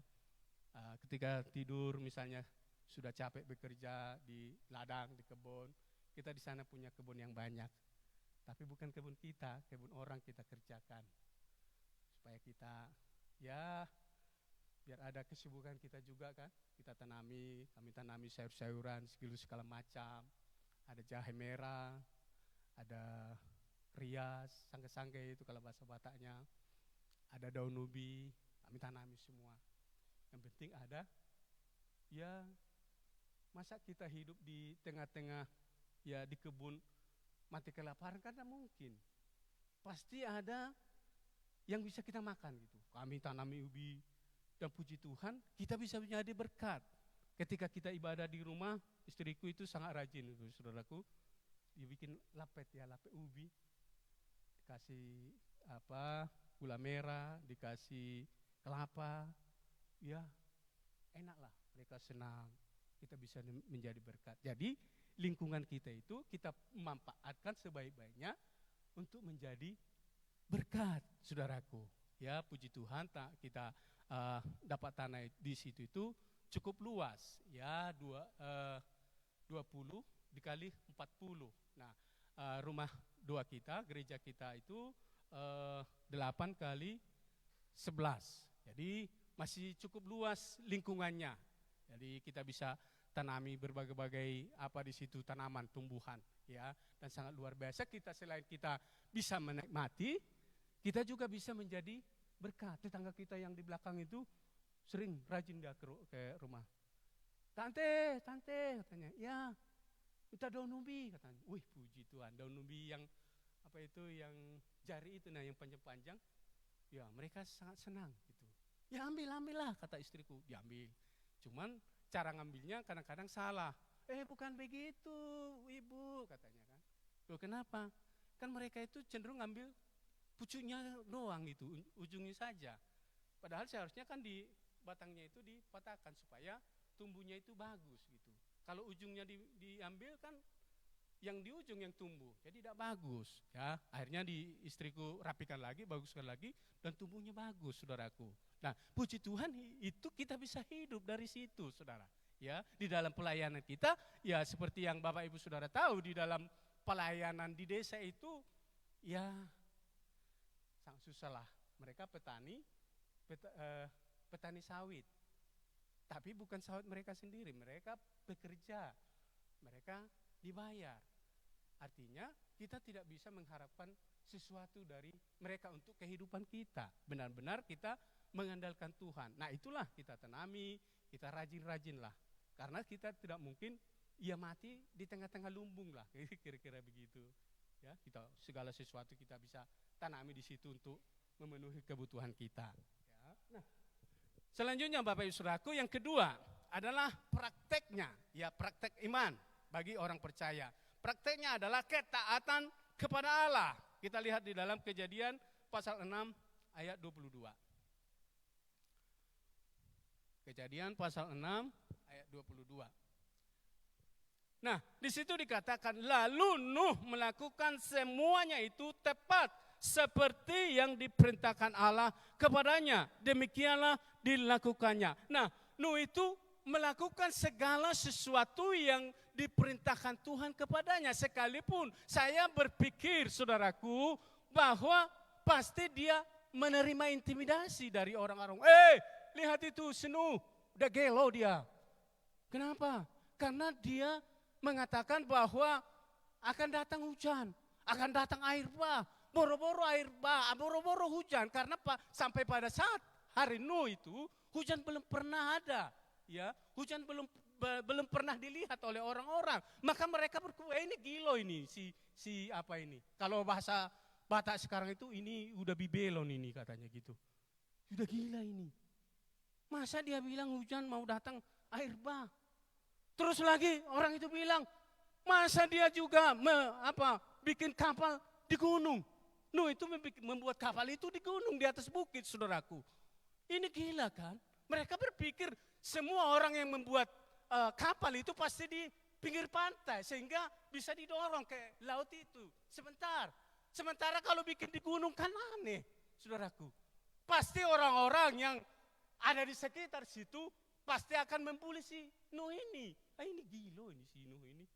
Ketika tidur, misalnya sudah capek bekerja di ladang, di kebun, kita di sana punya kebun yang banyak, tapi bukan kebun kita, kebun orang kita kerjakan, supaya kita, ya, biar ada kesibukan kita juga kan, kami tanami sayur-sayuran segala macam, ada jahe merah, ada rias, sangge-sangge itu kalau bahasa Bataknya, ada daun ubi, kami tanami semua. Yang penting ada, ya, masa kita hidup di tengah-tengah, ya, di kebun mati kelaparan, kan tidak mungkin. Pasti ada yang bisa kita makan gitu. Kami tanami ubi. Dan puji Tuhan, kita bisa menjadi berkat. Ketika kita ibadah di rumah, istriku itu sangat rajin, itu, saudaraku. Dia bikin lapet ubi, dikasih gula merah, dikasih kelapa, ya enak lah. Mereka senang, kita bisa menjadi berkat. Jadi lingkungan kita itu kita memanfaatkan sebaik-baiknya untuk menjadi berkat, saudaraku. Ya, puji Tuhan, kita dapat tanah di situ itu cukup luas, ya, 20 dikali 40. Nah, rumah doa kita, gereja kita itu 8 kali 11. Jadi masih cukup luas lingkungannya. Jadi kita bisa tanami berbagai-bagai di situ, tanaman, tumbuhan, ya, dan sangat luar biasa. Selain kita bisa menikmati, kita juga bisa menjadi berkat. Tetangga kita yang di belakang itu sering rajin dia ke rumah. Tante, katanya, ya, minta daun ubi, katanya. Wih, puji Tuhan, daun ubi yang yang jari itu, yang panjang-panjang. Ya, mereka sangat senang gitu. Ya, ambil lah, kata istriku. Diambil. Cuman cara ngambilnya kadang-kadang salah. Bukan begitu, ibu, katanya kan. Loh, kenapa? Kan mereka itu cenderung ngambil pucuknya doang gitu, ujungnya saja. Padahal seharusnya kan di batangnya itu dipatahkan supaya tumbuhnya itu bagus gitu. Kalau ujungnya diambil kan yang di ujung yang tumbuh, jadi tidak bagus. Ya, akhirnya istriku rapikan lagi, baguskan lagi, dan tumbuhnya bagus, saudaraku. Nah, puji Tuhan itu kita bisa hidup dari situ, saudara. Ya, di dalam pelayanan kita, ya seperti yang Bapak Ibu Saudara tahu, di dalam pelayanan di desa itu, ya sangat susah lah. Mereka petani sawit. Tapi bukan sawit mereka sendiri, mereka bekerja, mereka dibayar. Artinya kita tidak bisa mengharapkan sesuatu dari mereka untuk kehidupan kita. Benar-benar kita mengandalkan Tuhan. Nah, itulah kita tanami, kita rajin-rajin lah. Karena kita tidak mungkin ia mati di tengah-tengah lumbung lah, kira-kira begitu. Ya, kita segala sesuatu kita bisa tanami di situ untuk memenuhi kebutuhan kita. Ya. Nah, selanjutnya Bapak Ibu Saudaraku, yang kedua adalah prakteknya, ya praktek iman bagi orang percaya. Prakteknya adalah ketaatan kepada Allah. Kita lihat di dalam Kejadian pasal 6 ayat 22. Kejadian pasal 6 ayat 22. Nah, di situ dikatakan lalu Nuh melakukan semuanya itu tepat seperti yang diperintahkan Allah kepadanya. Demikianlah dilakukannya. Nah, Nuh itu melakukan segala sesuatu yang diperintahkan Tuhan kepadanya. Sekalipun saya berpikir, saudaraku, bahwa pasti dia menerima intimidasi dari orang-orang. Lihat itu, Nuh, udah gelo dia. Kenapa? Karena dia mengatakan bahwa akan datang hujan, akan datang air bah, boro-boro air bah, boro-boro hujan. Karena sampai pada saat hari Nuh itu hujan belum pernah ada, ya hujan belum pernah dilihat oleh orang-orang. Maka mereka berkata, ini gilo ini si apa ini? Kalau bahasa Batak sekarang itu ini udah bibelon ini katanya gitu. Udah gila ini. Masa dia bilang hujan mau datang air bah? Terus lagi orang itu bilang, masa dia juga bikin kapal di gunung. Nuh itu membuat kapal itu di gunung, di atas bukit, saudaraku. Ini gila kan? Mereka berpikir semua orang yang membuat kapal itu pasti di pinggir pantai, sehingga bisa didorong ke laut itu. Sementara kalau bikin di gunung kan aneh, saudaraku. Pasti orang-orang yang ada di sekitar situ pasti akan membuli si Nuh ini. Ini gilo ini si Nuh ini.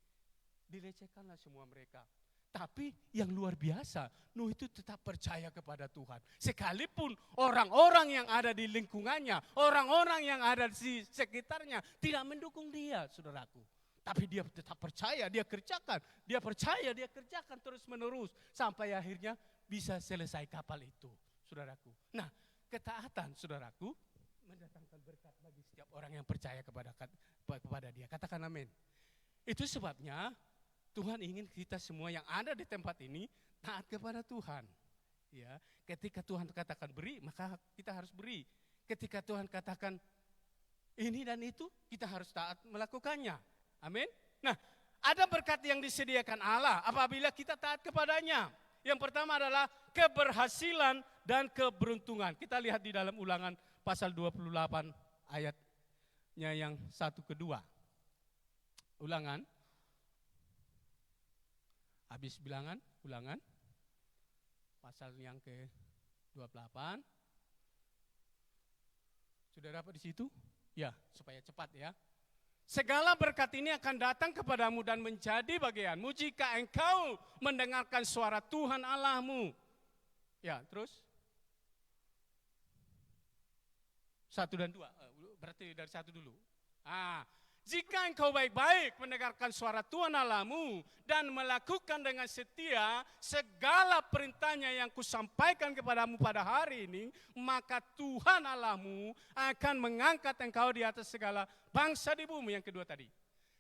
Dilecehkanlah semua mereka. Tapi yang luar biasa, Nuh itu tetap percaya kepada Tuhan. Sekalipun orang-orang yang ada di lingkungannya, orang-orang yang ada di sekitarnya tidak mendukung dia, saudaraku. Tapi dia tetap percaya, dia kerjakan. Dia percaya, dia kerjakan terus menerus. Sampai akhirnya bisa selesai kapal itu, saudaraku. Nah, ketaatan, saudaraku, mendatangkan berkat bagi setiap orang yang percaya kepada dia. Katakan amin. Itu sebabnya Tuhan ingin kita semua yang ada di tempat ini taat kepada Tuhan. Ya, ketika Tuhan katakan beri, maka kita harus beri. Ketika Tuhan katakan ini dan itu, kita harus taat melakukannya. Amin. Nah, ada berkat yang disediakan Allah apabila kita taat kepadanya. Yang pertama adalah keberhasilan dan keberuntungan. Kita lihat di dalam Ulangan pasal 28 ayatnya yang 1 ke 2. Ulangan. Habis Ulangan pasal yang ke-28. Sudah dapat di situ? Ya, supaya cepat ya. Segala berkat ini akan datang kepadamu dan menjadi bagianmu jika engkau mendengarkan suara Tuhan Allahmu. Ya, terus 1 dan 2, berarti dari 1 dulu. Jika engkau baik-baik mendengarkan suara Tuhan Allahmu dan melakukan dengan setia segala perintahnya yang kusampaikan kepadamu pada hari ini, maka Tuhan Allahmu akan mengangkat engkau di atas segala bangsa di bumi. Yang kedua tadi.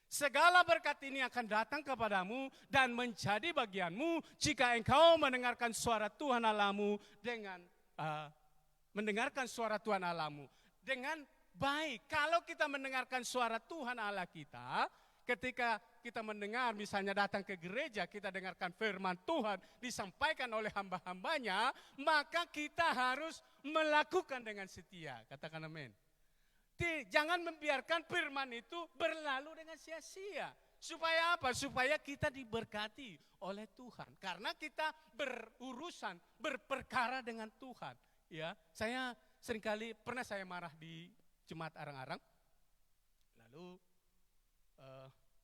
Segala berkat ini akan datang kepadamu dan menjadi bagianmu jika engkau mendengarkan suara Tuhan Allahmu dengan mendengarkan suara Tuhan Allahmu dengan baik. Kalau kita mendengarkan suara Tuhan Allah kita, ketika kita mendengar misalnya datang ke gereja, kita dengarkan firman Tuhan disampaikan oleh hamba-hambanya, maka kita harus melakukan dengan setia. Katakan amin. Jangan membiarkan firman itu berlalu dengan sia-sia. Supaya apa? Supaya kita diberkati oleh Tuhan. Karena kita berurusan, berperkara dengan Tuhan. Ya, saya seringkali pernah saya marah di Jemaat Arang-Arang, lalu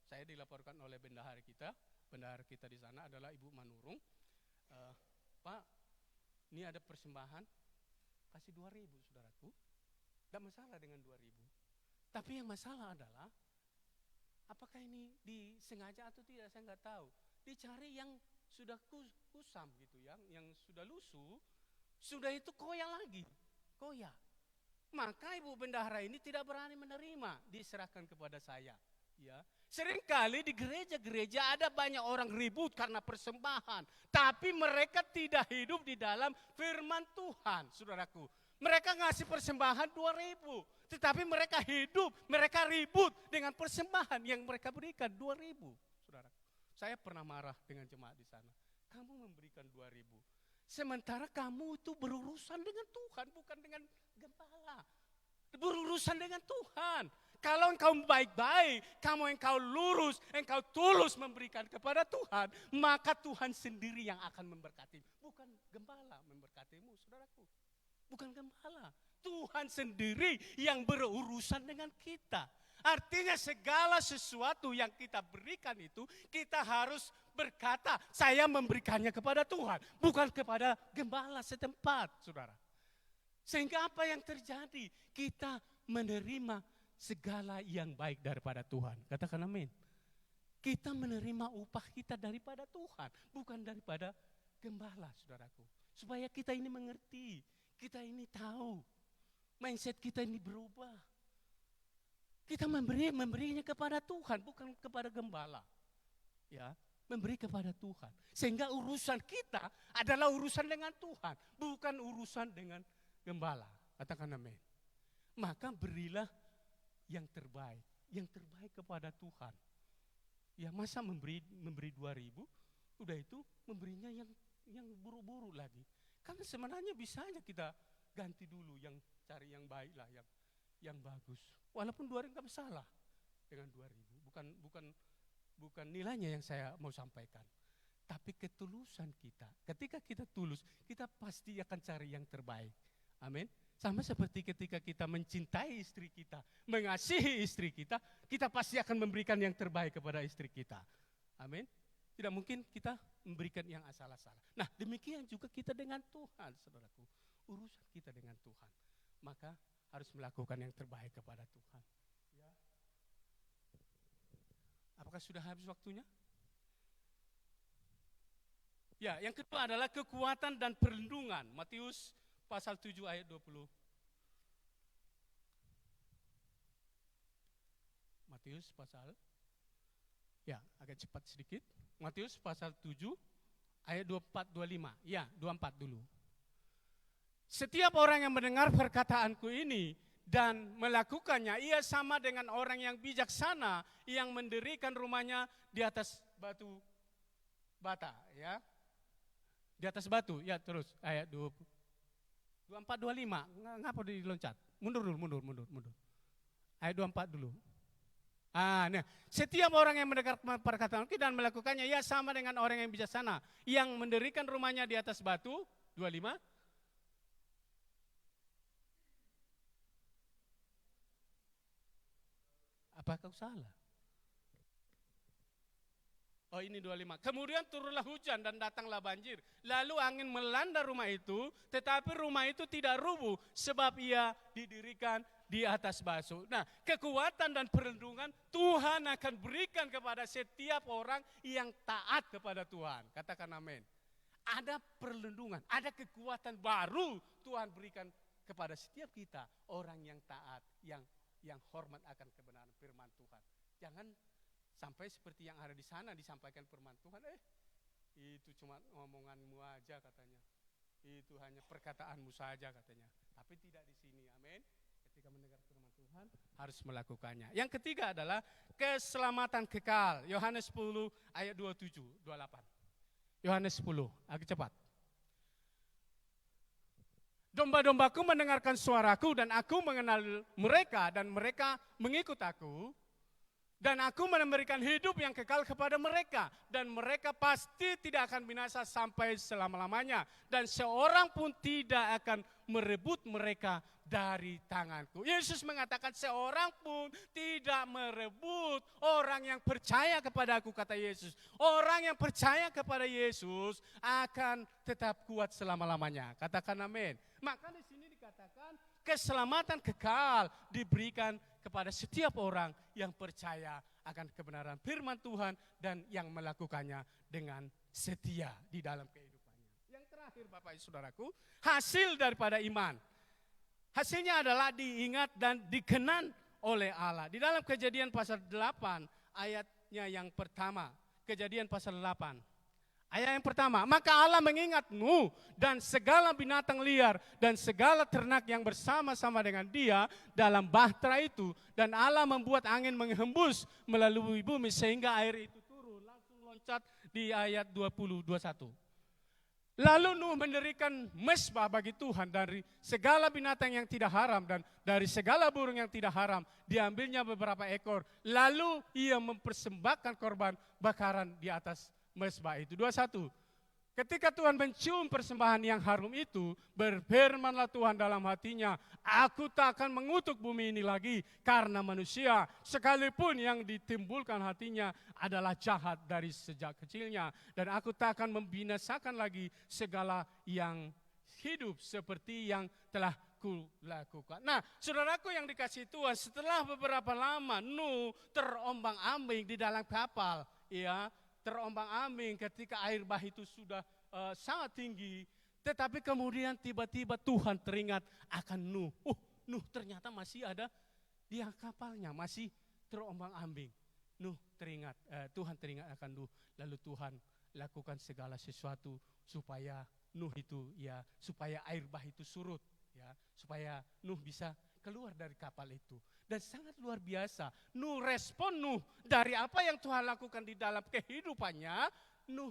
saya dilaporkan oleh bendahara kita di sana adalah Ibu Manurung, Pak, ini ada persembahan, kasih 2.000 saudaraku, tidak masalah dengan 2.000, tapi yang masalah adalah, apakah ini disengaja atau tidak, saya nggak tahu, dicari yang sudah kusam gitu, yang sudah lusuh, sudah itu koyak lagi, koyak. Maka ibu bendahara ini tidak berani menerima, diserahkan kepada saya. Ya, seringkali di gereja-gereja ada banyak orang ribut karena persembahan, tapi mereka tidak hidup di dalam firman Tuhan, saudaraku. Mereka ngasih persembahan 2.000, tetapi mereka hidup, mereka ribut dengan persembahan yang mereka berikan 2.000, saudaraku. Saya pernah marah dengan jemaat di sana. Kamu memberikan 2.000, sementara kamu itu berurusan dengan Tuhan, bukan dengan gembala. Berurusan dengan Tuhan. Kalau engkau baik-baik, kamu engkau lurus, engkau tulus memberikan kepada Tuhan, maka Tuhan sendiri yang akan memberkati. Bukan gembala memberkatimu, saudaraku. Bukan gembala. Tuhan sendiri yang berurusan dengan kita. Artinya segala sesuatu yang kita berikan itu, kita harus berkata, saya memberikannya kepada Tuhan, bukan kepada gembala setempat, saudara. Sehingga apa yang terjadi? Kita menerima segala yang baik daripada Tuhan. Katakan amin. Kita menerima upah kita daripada Tuhan, bukan daripada gembala, saudaraku. Supaya kita ini mengerti, kita ini tahu, mindset kita ini berubah. Kita memberinya kepada Tuhan, bukan kepada gembala. Ya, memberi kepada Tuhan. Sehingga urusan kita adalah urusan dengan Tuhan, bukan urusan dengan gembala. Katakan amin. Maka berilah yang terbaik kepada Tuhan. Ya, masa memberi 2.000, udah itu memberinya yang buru-buru lagi. Karena sebenarnya bisa aja kita ganti dulu, yang cari yang baik lah, yang bagus. Walaupun 2.000 nggak masalah dengan 2.000. Bukan nilainya yang saya mau sampaikan. Tapi ketulusan kita. Ketika kita tulus, kita pasti akan cari yang terbaik. Amin. Sama seperti ketika kita mencintai istri kita, mengasihi istri kita, kita pasti akan memberikan yang terbaik kepada istri kita. Amin. Tidak mungkin kita memberikan yang asal-asalan. Nah, demikian juga kita dengan Tuhan, saudaraku. Urusan kita dengan Tuhan. Maka harus melakukan yang terbaik kepada Tuhan. Ya. Apakah sudah habis waktunya? Ya, yang kedua adalah kekuatan dan perlindungan. Matius pasal 7 ayat 20. Matius pasal, ya agak cepat sedikit. Matius pasal 7 ayat 24-25. Ya, 24 dulu. Setiap orang yang mendengar perkataanku ini dan melakukannya, ia sama dengan orang yang bijaksana yang mendirikan rumahnya di atas batu bata. Ya, di atas batu. Ya, terus ayat 24-25. Ngapa diloncat? Mundur dulu, mundur. Ayat 24 dulu. Nah, setiap orang yang mendengar perkataan dan melakukannya, ia sama dengan orang yang bijaksana yang mendirikan rumahnya di atas batu. 25. Apakah salah? Oh, ini 25. Kemudian turunlah hujan dan datanglah banjir. Lalu angin melanda rumah itu, tetapi rumah itu tidak rubuh sebab ia didirikan di atas batu. Nah, kekuatan dan perlindungan Tuhan akan berikan kepada setiap orang yang taat kepada Tuhan. Katakan amin. Ada perlindungan, ada kekuatan baru Tuhan berikan kepada setiap kita, orang yang taat, yang hormat akan kebenaran firman Tuhan. Jangan sampai seperti yang ada di sana disampaikan firman Tuhan, itu cuma ngomonganmu aja katanya. Itu hanya perkataanmu saja katanya. Tapi tidak di sini, amin. Ketika mendengar firman Tuhan harus melakukannya. Yang ketiga adalah keselamatan kekal. Yohanes 10 ayat 27-28. Yohanes 10, agak cepat. Domba-dombaku mendengarkan suaraku dan aku mengenal mereka dan mereka mengikut aku. Dan aku memberikan hidup yang kekal kepada mereka. Dan mereka pasti tidak akan binasa sampai selama-lamanya. Dan seorang pun tidak akan merebut mereka dari tanganku. Yesus mengatakan seorang pun tidak merebut orang yang percaya kepada aku, kata Yesus. Orang yang percaya kepada Yesus akan tetap kuat selama-lamanya. Katakan amin. Maka di sini dikatakan keselamatan kekal diberikan kepada setiap orang yang percaya akan kebenaran firman Tuhan dan yang melakukannya dengan setia di dalam kehidupannya. Yang terakhir Bapak Ibu Saudaraku, hasil daripada iman. Hasilnya adalah diingat dan dikenan oleh Allah. Di dalam Kejadian pasal 8 ayatnya yang pertama. Kejadian pasal 8. Ayat yang pertama, maka Allah mengingat Nuh dan segala binatang liar dan segala ternak yang bersama-sama dengan dia dalam bahtera itu. Dan Allah membuat angin menghembus melalui bumi sehingga air itu turun. Langsung loncat di ayat 20-21. Lalu Nuh mendirikan mezbah bagi Tuhan dari segala binatang yang tidak haram dan dari segala burung yang tidak haram. Diambilnya beberapa ekor. Lalu ia mempersembahkan korban bakaran di atas mezbah itu. 21. Ketika Tuhan mencium persembahan yang harum itu, berfirmanlah Tuhan dalam hatinya, aku tak akan mengutuk bumi ini lagi karena manusia, sekalipun yang ditimbulkan hatinya adalah jahat dari sejak kecilnya. Dan aku tak akan membinasakan lagi segala yang hidup seperti yang telah kulakukan. Nah, saudaraku yang dikasihi Tuhan, setelah beberapa lama Nuh terombang-ambing di dalam kapal, ya, terombang-ambing ketika air bah itu sudah sangat tinggi. Tetapi kemudian tiba-tiba Tuhan teringat akan Nuh. Nuh ternyata masih ada di kapalnya, masih terombang-ambing. Tuhan teringat akan Nuh. Lalu Tuhan lakukan segala sesuatu supaya Nuh itu, ya, supaya air bah itu surut, ya, supaya Nuh bisa keluar dari kapal itu. Dan sangat luar biasa, respon Nuh dari apa yang Tuhan lakukan di dalam kehidupannya, Nuh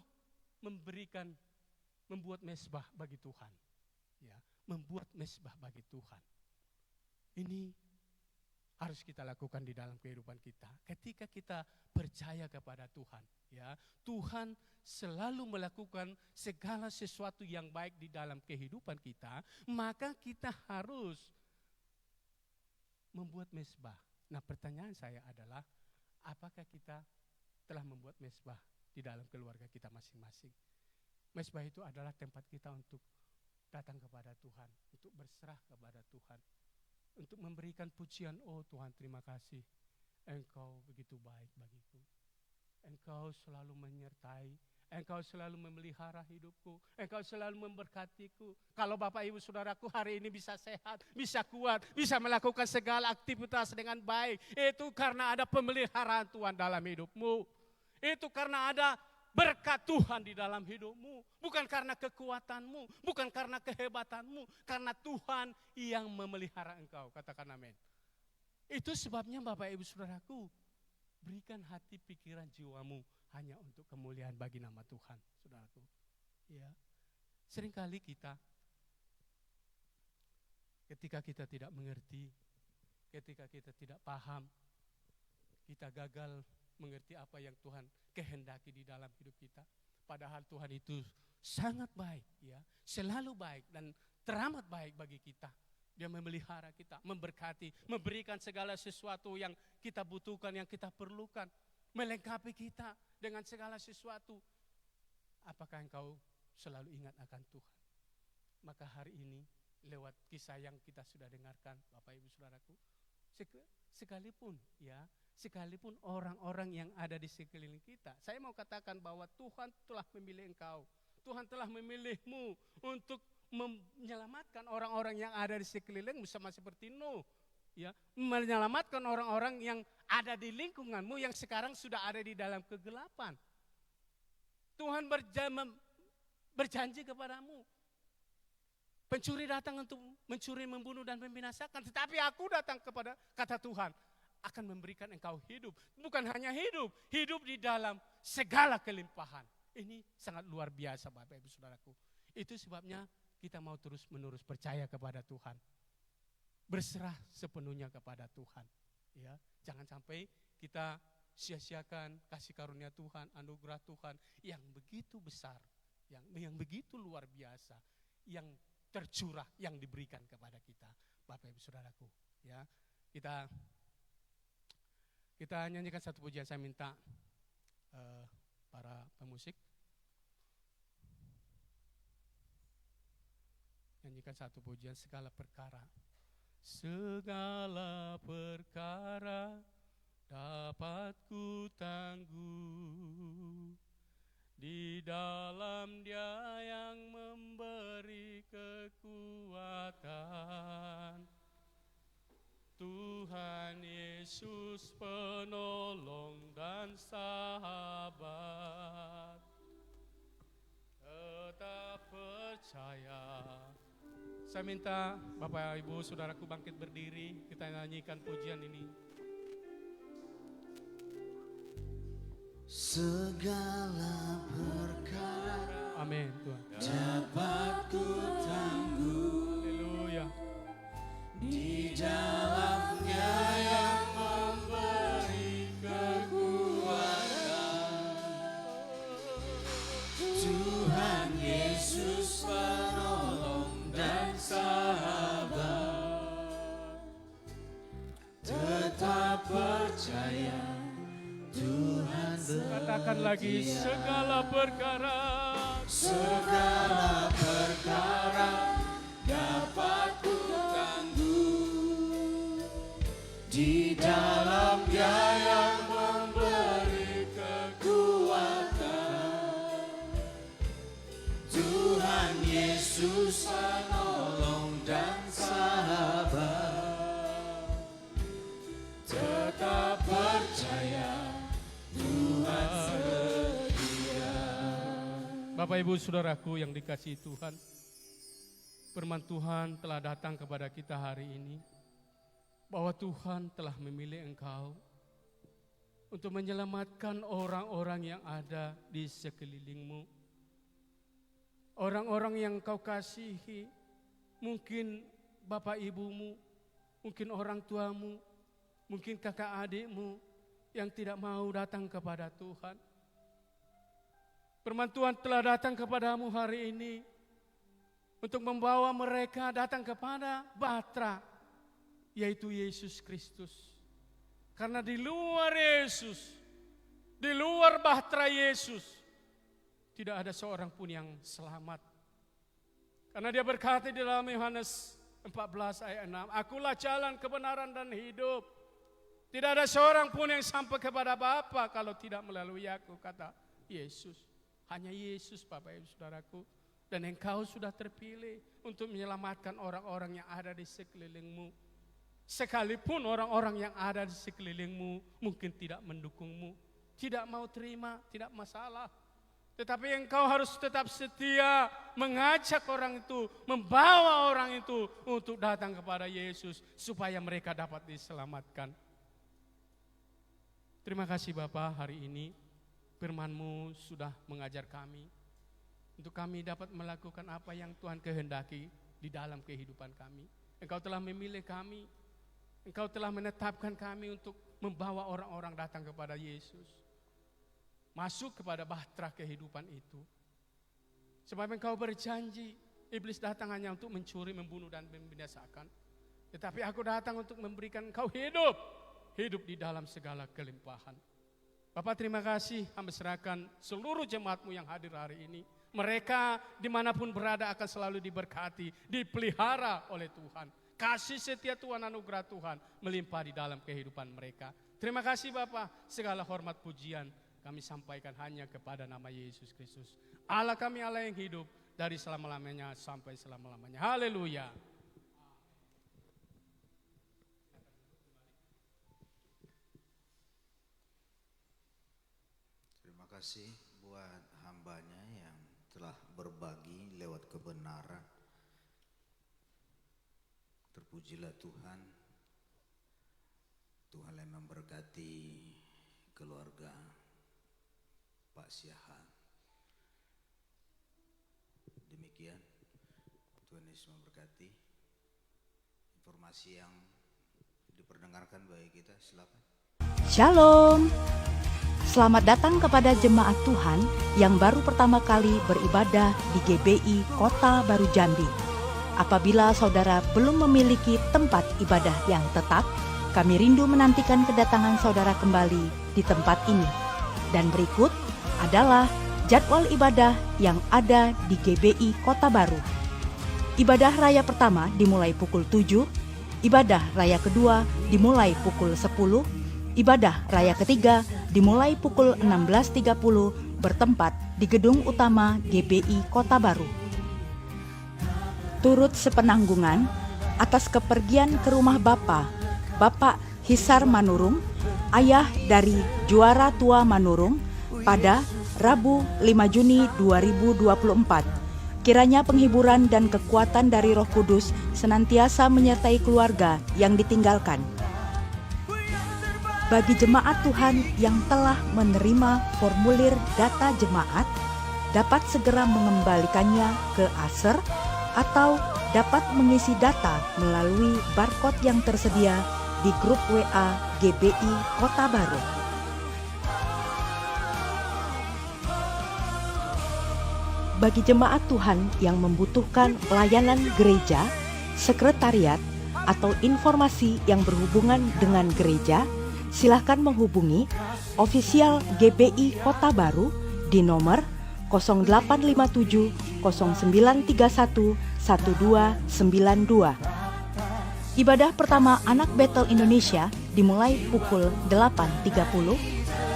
membuat mezbah bagi Tuhan. Ya, membuat mezbah bagi Tuhan. Ini harus kita lakukan di dalam kehidupan kita. Ketika kita percaya kepada Tuhan, ya, Tuhan selalu melakukan segala sesuatu yang baik di dalam kehidupan kita, maka kita harus membuat mezbah. Nah, pertanyaan saya adalah, apakah kita telah membuat mezbah di dalam keluarga kita masing-masing? Mezbah itu adalah tempat kita untuk datang kepada Tuhan, untuk berserah kepada Tuhan, untuk memberikan pujian. Oh Tuhan, terima kasih, Engkau begitu baik bagiku. Engkau selalu menyertai, Engkau selalu memelihara hidupku, Engkau selalu memberkatiku. Kalau Bapak Ibu Saudaraku hari ini bisa sehat, bisa kuat, bisa melakukan segala aktivitas dengan baik, itu karena ada pemeliharaan Tuhan dalam hidupmu. Itu karena ada berkat Tuhan di dalam hidupmu. Bukan karena kekuatanmu, bukan karena kehebatanmu, karena Tuhan yang memelihara engkau. Katakan amin. Itu sebabnya Bapak Ibu Saudaraku, berikan hati, pikiran, jiwamu hanya untuk kemuliaan bagi nama Tuhan, saudaraku. Ya, seringkali kita, ketika kita tidak mengerti, ketika kita tidak paham, kita gagal mengerti apa yang Tuhan kehendaki di dalam hidup kita. Padahal Tuhan itu sangat baik, ya, selalu baik dan teramat baik bagi kita. Dia memelihara kita, memberkati, memberikan segala sesuatu yang kita butuhkan, yang kita perlukan, melengkapi kita dengan segala sesuatu. Apakah engkau selalu ingat akan Tuhan? Maka hari ini lewat kisah yang kita sudah dengarkan, Bapak Ibu Saudaraku, sekalipun orang-orang yang ada di sekeliling kita, saya mau katakan bahwa Tuhan telah memilih engkau. Tuhan telah memilihmu untuk menyelamatkan orang-orang yang ada di sekelilingmu, sama seperti Nuh, ya, menyelamatkan orang-orang yang ada di lingkunganmu yang sekarang sudah ada di dalam kegelapan. Tuhan berjanji kepadamu, pencuri datang untuk mencuri, membunuh dan membinasakan, tetapi aku datang kepada, kata Tuhan, akan memberikan engkau hidup. Bukan hanya hidup, hidup di dalam segala kelimpahan. Ini sangat luar biasa Bapak Ibu Saudaraku. Itu sebabnya kita mau terus-menerus percaya kepada Tuhan, berserah sepenuhnya kepada Tuhan. Ya, jangan sampai kita sia-siakan kasih karunia Tuhan, anugerah Tuhan yang begitu besar, yang begitu luar biasa, yang tercurah, yang diberikan kepada kita, Bapak Ibu Saudaraku. Ya, kita nyanyikan satu pujian. Saya minta para pemusik nyanyikan satu pujian, segala perkara. Segala perkara dapat ku tangguh di dalam Dia yang memberi kekuatan. Saya minta Bapak Ibu Saudaraku bangkit berdiri, kita nyanyikan pujian ini. Segala perkara Amin Tuhan. dapat ku tangguh Haleluya. di dalamnya yang memberi kekuatan. Tuhan Yesus penolong dan sahabat, tetap percaya Tuhan Katakan lagi, segala perkara dapat ku tangguh di dalam Dia yang memberi kekuatan. Tuhan Yesus penolong dan sahabat, tetap percaya Tuhan setia. Bapak Ibu Saudaraku yang dikasihi Tuhan, firman Tuhan telah datang kepada kita hari ini, bahwa Tuhan telah memilih engkau untuk menyelamatkan orang-orang yang ada di sekelilingmu. Orang-orang yang kau kasihi, mungkin bapak ibumu, mungkin orang tuamu, mungkin kakak adikmu yang tidak mau datang kepada Tuhan. Firman Tuhan telah datang kepadamu hari ini untuk membawa mereka datang kepada Bahtera, yaitu Yesus Kristus. Karena di luar Yesus, di luar Bahtera Yesus, tidak ada seorang pun yang selamat. Karena dia berkata di dalam Yohanes 14 ayat 6, akulah jalan, kebenaran dan hidup. Tidak ada seorang pun yang sampai kepada Bapa kalau tidak melalui aku, kata Yesus. Hanya Yesus, Bapak Ibu Saudaraku. Dan engkau sudah terpilih untuk menyelamatkan orang-orang yang ada di sekelilingmu. Sekalipun orang-orang yang ada di sekelilingmu mungkin tidak mendukungmu, tidak mau terima, tidak masalah. Tetapi engkau harus tetap setia mengajak orang itu, membawa orang itu untuk datang kepada Yesus supaya mereka dapat diselamatkan. Terima kasih Bapak, hari ini firman-Mu sudah mengajar kami untuk kami dapat melakukan apa yang Tuhan kehendaki di dalam kehidupan kami. Engkau telah memilih kami, Engkau telah menetapkan kami untuk membawa orang-orang datang kepada Yesus, masuk kepada bahtera kehidupan itu. Sebab Engkau berjanji, iblis datang hanya untuk mencuri, membunuh dan membinasakan. Tetapi aku datang untuk memberikan Engkau hidup di dalam segala kelimpahan. Bapak terima kasih, hamba serahkan seluruh jemaat-Mu yang hadir hari ini. Mereka dimanapun berada akan selalu diberkati, dipelihara oleh Tuhan. Kasih setia Tuhan, anugerah Tuhan melimpah di dalam kehidupan mereka. Terima kasih Bapak, segala hormat pujian kami sampaikan hanya kepada nama Yesus Kristus. Allah kami, Allah yang hidup dari selama-lamanya sampai selama-lamanya. Haleluya. Terima kasih buat hambanya yang telah berbagi lewat kebenaran. Terpujilah Tuhan. Tuhan yang memberkati keluarga Pak Siahan. Demikian, Tuhan Yesus memberkati. Informasi yang diperdengarkan bagi kita, silakan. Shalom. Selamat datang kepada jemaat Tuhan yang baru pertama kali beribadah di GBI Kota Baru Jambi. Apabila saudara belum memiliki tempat ibadah yang tetap, kami rindu menantikan kedatangan saudara kembali di tempat ini. Dan berikut adalah jadwal ibadah yang ada di GBI Kota Baru. Ibadah raya pertama dimulai pukul 7, ibadah raya kedua dimulai pukul 10, ibadah raya ketiga dimulai pukul 16.30 bertempat di gedung utama GBI Kota Baru. Turut sepenanggungan atas kepergian ke rumah Bapak Hisar Manurung, ayah dari juara tua Manurung pada Rabu 5 Juni 2024. Kiranya penghiburan dan kekuatan dari Roh Kudus senantiasa menyertai keluarga yang ditinggalkan. Bagi jemaat Tuhan yang telah menerima formulir data jemaat, dapat segera mengembalikannya ke Aser atau dapat mengisi data melalui barcode yang tersedia di grup WA GBI Kota Baru. Bagi jemaat Tuhan yang membutuhkan pelayanan gereja, sekretariat, atau informasi yang berhubungan dengan gereja, silakan menghubungi ofisial GBI Kota Baru di nomor 0857 0931 1292. Ibadah pertama Anak Betel Indonesia dimulai pukul 8.30.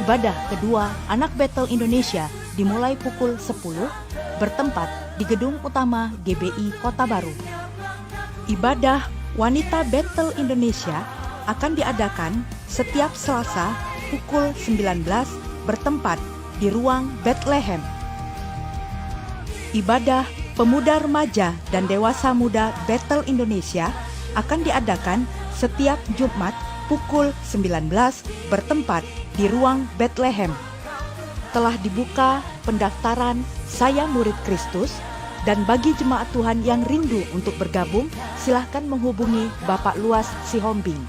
Ibadah kedua Anak Betel Indonesia dimulai pukul 10 bertempat di gedung utama GBI Kota Baru. Ibadah Wanita Betel Indonesia akan diadakan setiap Selasa pukul 19 bertempat di ruang Bethlehem. Ibadah Pemuda Remaja dan Dewasa Muda Betel Indonesia akan diadakan setiap Jumat pukul 19 bertempat di ruang Bethlehem. Telah dibuka pendaftaran Saya Murid Kristus, dan bagi jemaat Tuhan yang rindu untuk bergabung, silahkan menghubungi Bapak Luas Sihombing.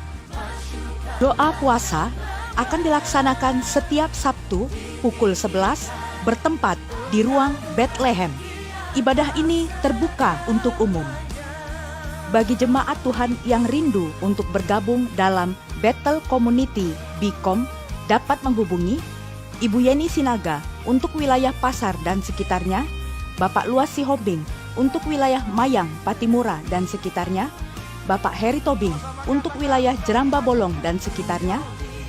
Doa puasa akan dilaksanakan setiap Sabtu pukul 11 bertempat di ruang Bethlehem. Ibadah ini terbuka untuk umum. Bagi jemaat Tuhan yang rindu untuk bergabung dalam Betel Community BCOM, dapat menghubungi Ibu Yeni Sinaga untuk wilayah Pasar dan sekitarnya, Bapak Luas Sihombing untuk wilayah Mayang, Patimura dan sekitarnya, Bapak Heri Tobing untuk wilayah Jeramba Bolong dan sekitarnya,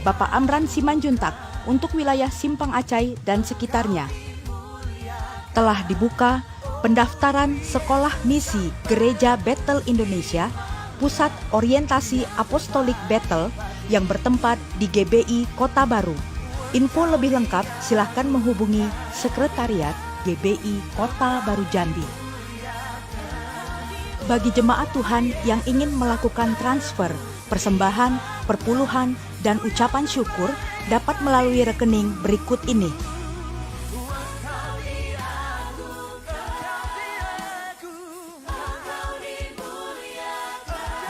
Bapak Amran Simanjuntak untuk wilayah Simpang Acai dan sekitarnya. Telah dibuka pendaftaran Sekolah Misi Gereja Betel Indonesia, Pusat Orientasi Apostolik Betel yang bertempat di GBI Kota Baru. Info lebih lengkap silahkan menghubungi Sekretariat GBI Kota Baru Jambi. Bagi jemaat Tuhan yang ingin melakukan transfer, persembahan, perpuluhan, dan ucapan syukur dapat melalui rekening berikut ini.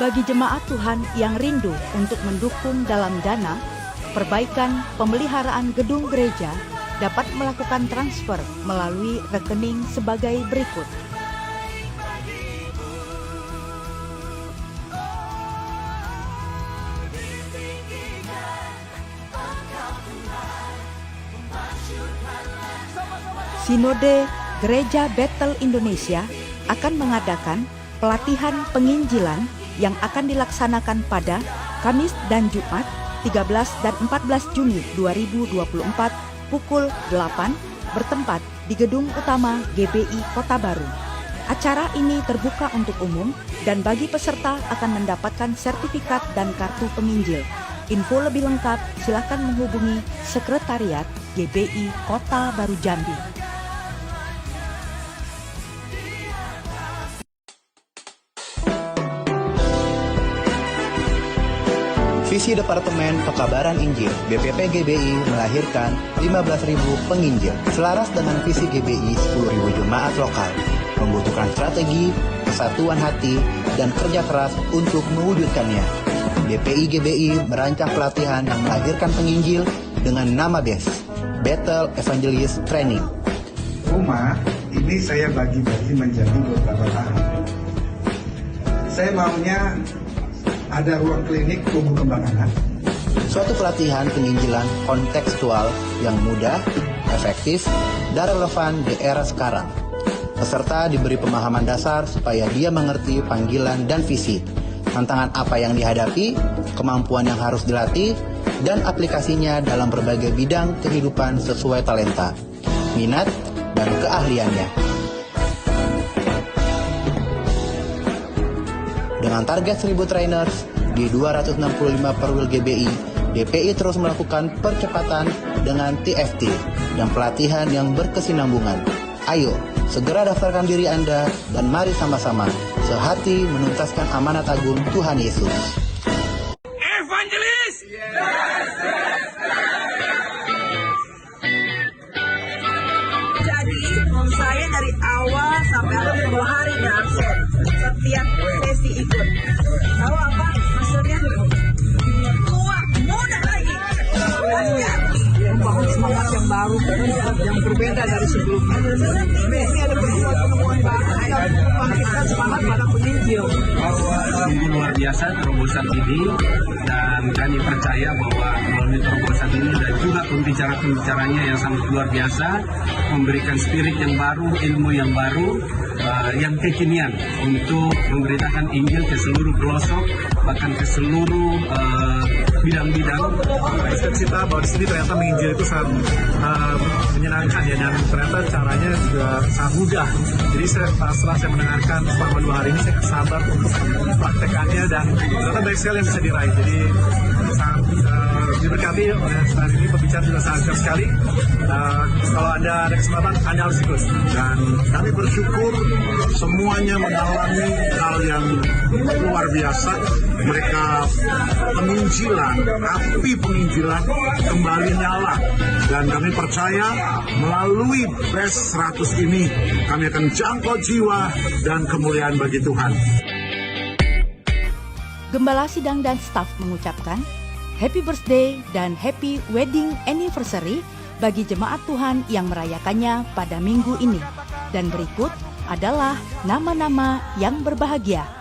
Bagi jemaat Tuhan yang rindu untuk mendukung dalam dana, perbaikan pemeliharaan gedung gereja dapat melakukan transfer melalui rekening sebagai berikut. Sinode Gereja Betel Indonesia akan mengadakan pelatihan penginjilan yang akan dilaksanakan pada Kamis dan Jumat 13 dan 14 Juni 2024 pukul 8 bertempat di gedung utama GBI Kota Baru. Acara ini terbuka untuk umum dan bagi peserta akan mendapatkan sertifikat dan kartu penginjil. Info lebih lengkap silakan menghubungi Sekretariat GBI Kota Baru Jambi. Visi Departemen Pekabaran Injil BPP GBI melahirkan 15.000 penginjil. Selaras dengan visi GBI 10.000 jemaat lokal, membutuhkan strategi, kesatuan hati, dan kerja keras untuk mewujudkannya. BPI GBI merancang pelatihan yang melahirkan penginjil dengan nama BES, Betel Evangelist Training. Rumah ini saya bagi-bagi menjadi beberapa tahap. Saya maunya ada ruang klinik tumbuh kembang anak. Suatu pelatihan penginjilan kontekstual yang mudah, efektif, dan relevan di era sekarang. Peserta diberi pemahaman dasar supaya dia mengerti panggilan dan visi, tantangan apa yang dihadapi, kemampuan yang harus dilatih, dan aplikasinya dalam berbagai bidang kehidupan sesuai talenta, minat, dan keahliannya. Dengan target 1.000 trainers di 265 perwil GBI, DPI terus melakukan percepatan dengan TFT dan pelatihan yang berkesinambungan. Ayo, segera daftarkan diri Anda dan mari sama-sama sehati menuntaskan amanat agung Tuhan Yesus. Evangelis! Jadi saya dari awal sampai akhir 2 hari nggak absen. Setiap sesi ikut. Tahu apa maksudnya? Kuat, mudah lagi. Membangun semangat yang baru, yang berbeda dari sebelumnya. Ini ada penemuan baru yang membangkitkan semangat pada penginjil. Luar biasa terobosan ini, dan kami percaya bahwa melalui terobosan ini dan juga pembicara-pembicaranya yang sangat luar biasa, memberikan spirit yang baru, ilmu yang baru, yang kekinian untuk memberitakan Injil ke seluruh pelosok, bahkan ke seluruh bidang-bidang. Kita bahwa di sini ternyata menginjil itu sangat menyenangkan ya, dan ternyata caranya juga sangat mudah. Jadi setelah saya mendengarkan selama 2 hari ini, saya sabar untuk praktekannya dan ternyata banyak sekali yang bisa diraih. Jadi sangat diberkati oleh hari ini, pembicara juga sangat keren sekali. Kalau ada kesempatan, Anda harus ikut. Dan kami bersyukur semuanya mengalami hal yang luar biasa. Mereka penginjilan, api penginjilan kembali nyala. Dan kami percaya melalui Best 100 ini, kami akan jangkau jiwa dan kemuliaan bagi Tuhan. Gembala Sidang dan staf mengucapkan Happy Birthday dan Happy Wedding Anniversary bagi jemaat Tuhan yang merayakannya pada minggu ini. Dan berikut adalah nama-nama yang berbahagia.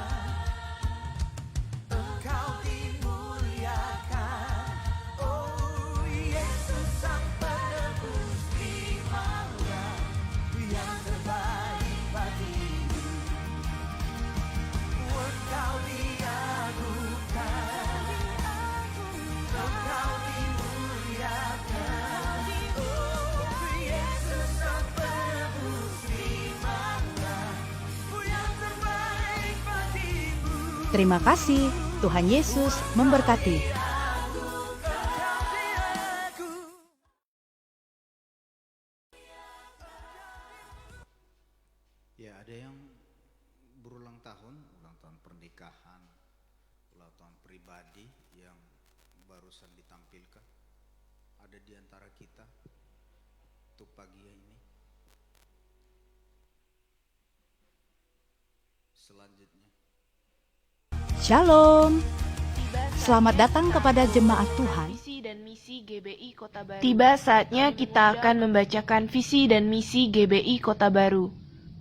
Terima kasih, Tuhan Yesus memberkati. Ya, ada yang berulang tahun pernikahan, ulang tahun pribadi yang barusan ditampilkan. Ada di antara kita untuk pagi ini. Selanjutnya. Shalom. Selamat datang kepada jemaat Tuhan. Tiba saatnya kita akan membacakan visi dan misi GBI Kota Baru.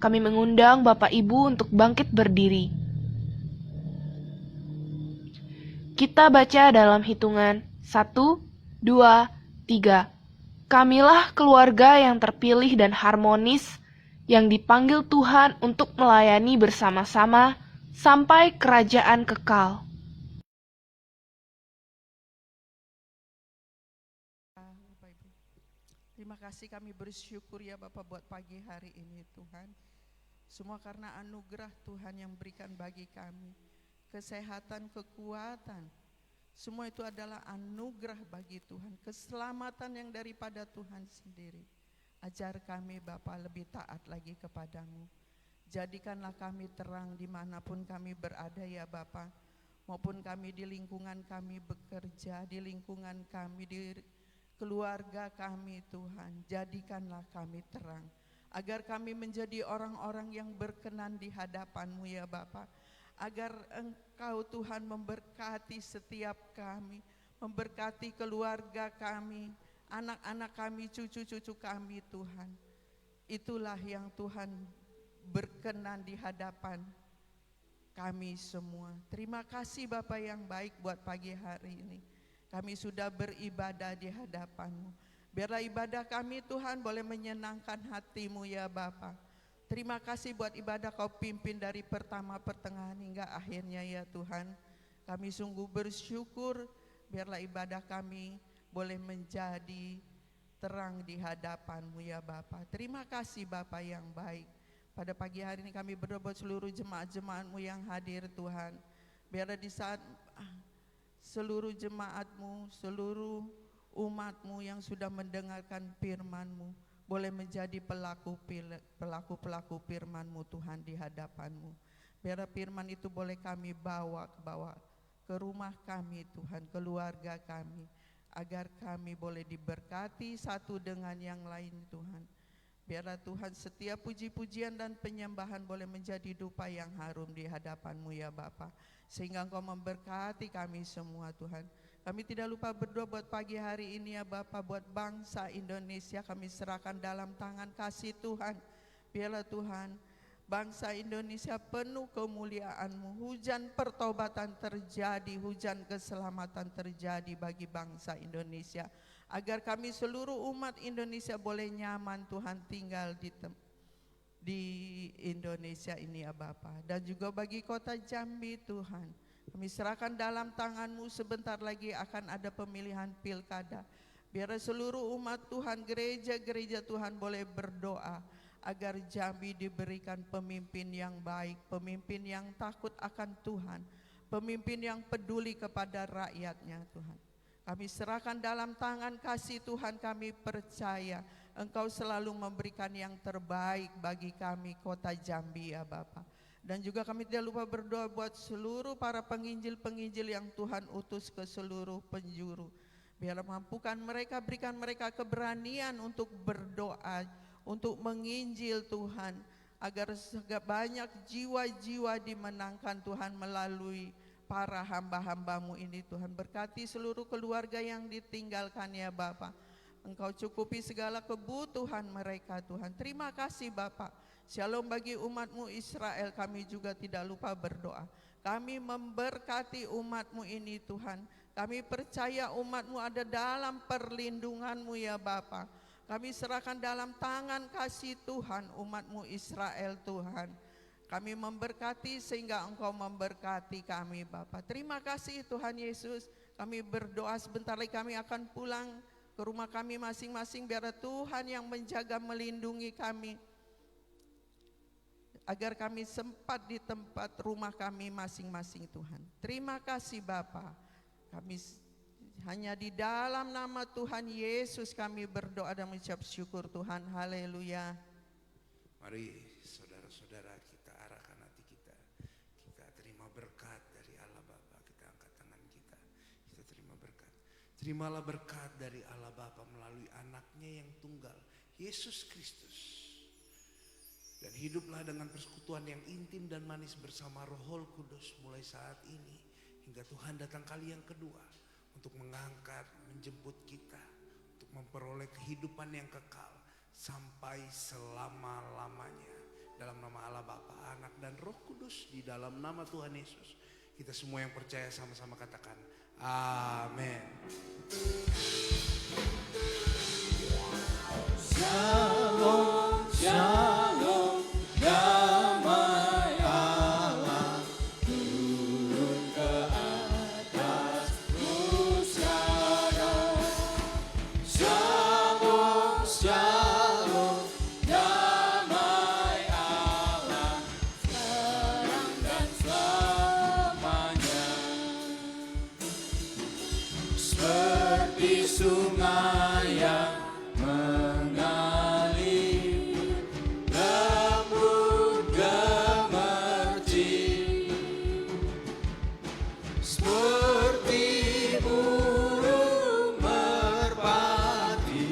Kami mengundang Bapak Ibu untuk bangkit berdiri. Kita baca dalam hitungan 1, 2, 3. Kamilah keluarga yang terpilih dan harmonis, yang dipanggil Tuhan untuk melayani bersama-sama sampai kerajaan kekal. Terima kasih, kami bersyukur ya Bapak buat pagi hari ini Tuhan. Semua karena anugerah Tuhan yang berikan bagi kami. Kesehatan, kekuatan, semua itu adalah anugerah bagi Tuhan. Keselamatan yang daripada Tuhan sendiri. Ajar kami Bapak lebih taat lagi kepadamu. Jadikanlah kami terang dimanapun kami berada ya Bapa, maupun kami di lingkungan kami bekerja, di lingkungan kami, di keluarga kami Tuhan. Jadikanlah kami terang, agar kami menjadi orang-orang yang berkenan di hadapan-Mu ya Bapa. Agar Engkau Tuhan memberkati setiap kami, memberkati keluarga kami, anak-anak kami, cucu-cucu kami Tuhan. Itulah yang Tuhan berkenan di hadapan kami semua. Terima kasih Bapa yang baik buat pagi hari ini. Kami sudah beribadah di hadapan-Mu. Biarlah ibadah kami Tuhan boleh menyenangkan hati-Mu ya Bapa. Terima kasih buat ibadah Kau pimpin dari pertama pertengahan hingga akhirnya ya Tuhan. Kami sungguh bersyukur, biarlah ibadah kami boleh menjadi terang di hadapan-Mu ya Bapa. Terima kasih Bapa yang baik. Pada pagi hari ini kami berdoa buat seluruh jemaat-jemaat-Mu yang hadir Tuhan. Biarlah di saat seluruh jemaat-Mu, seluruh umat-Mu yang sudah mendengarkan firman-Mu, boleh menjadi pelaku-pelaku firman-Mu Tuhan di hadapan-Mu. Biar firman itu boleh kami bawa ke rumah kami Tuhan, keluarga kami, agar kami boleh diberkati satu dengan yang lain Tuhan. Biarlah Tuhan setiap puji-pujian dan penyembahan boleh menjadi dupa yang harum di hadapan-Mu ya Bapa, sehingga Engkau memberkati kami semua Tuhan. Kami tidak lupa berdoa buat pagi hari ini ya Bapa, buat bangsa Indonesia kami serahkan dalam tangan kasih Tuhan. Biarlah Tuhan bangsa Indonesia penuh kemuliaan-Mu, hujan pertobatan terjadi, hujan keselamatan terjadi bagi bangsa Indonesia, agar kami seluruh umat Indonesia boleh nyaman Tuhan tinggal di Indonesia ini ya Bapa. Dan juga bagi kota Jambi Tuhan, kami serahkan dalam tangan-Mu, sebentar lagi akan ada pemilihan pilkada. Biar seluruh umat Tuhan, gereja-gereja Tuhan boleh berdoa agar Jambi diberikan pemimpin yang baik, pemimpin yang takut akan Tuhan, pemimpin yang peduli kepada rakyatnya Tuhan. Kami serahkan dalam tangan kasih Tuhan, kami percaya Engkau selalu memberikan yang terbaik bagi kami kota Jambi ya Bapa. Dan juga kami tidak lupa berdoa buat seluruh para penginjil-penginjil yang Tuhan utus ke seluruh penjuru. Biarlah mampukan mereka, berikan mereka keberanian untuk berdoa, untuk menginjil Tuhan, agar banyak jiwa-jiwa dimenangkan Tuhan melalui para hamba-hamba-Mu ini Tuhan. Berkati seluruh keluarga yang ditinggalkan ya Bapa. Engkau cukupi segala kebutuhan mereka Tuhan. Terima kasih Bapa. Shalom bagi umat-Mu Israel, kami juga tidak lupa berdoa. Kami memberkati umat-Mu ini Tuhan. Kami percaya umat-Mu ada dalam perlindungan-Mu ya Bapa. Kami serahkan dalam tangan kasih Tuhan umat-Mu Israel Tuhan. Kami memberkati sehingga Engkau memberkati kami Bapa. Terima kasih Tuhan Yesus. Kami berdoa sebentar lagi kami akan pulang ke rumah kami masing-masing. Biar Tuhan yang menjaga melindungi kami, agar kami sempat di tempat rumah kami masing-masing Tuhan. Terima kasih Bapa. Kami hanya di dalam nama Tuhan Yesus kami berdoa dan mengucap syukur Tuhan. Haleluya. Mari saudara-saudara kita arahkan hati kita. Kita terima berkat dari Allah Bapa. Kita angkat tangan kita. Kita terima berkat. Terimalah berkat dari Allah Bapa melalui anaknya yang tunggal, Yesus Kristus. Dan hiduplah dengan persekutuan yang intim dan manis bersama Roh Kudus mulai saat ini hingga Tuhan datang kali yang kedua untuk mengangkat, menjemput kita untuk memperoleh kehidupan yang kekal sampai selama-lamanya. Dalam nama Allah Bapa, Anak dan Roh Kudus, di dalam nama Tuhan Yesus, kita semua yang percaya sama-sama katakan amin. Shalom, shalom, damai Allah turun ke atasmu sekarang. Shalom, shalom, damai Allah sekarang dan selamanya. Seperti sungai yang mengalir lembut gemercik, seperti burung merpati,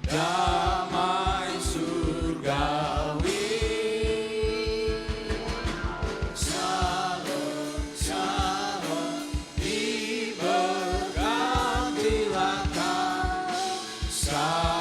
damai surgawi. Shalom, shalom, diberkatilah sekarang.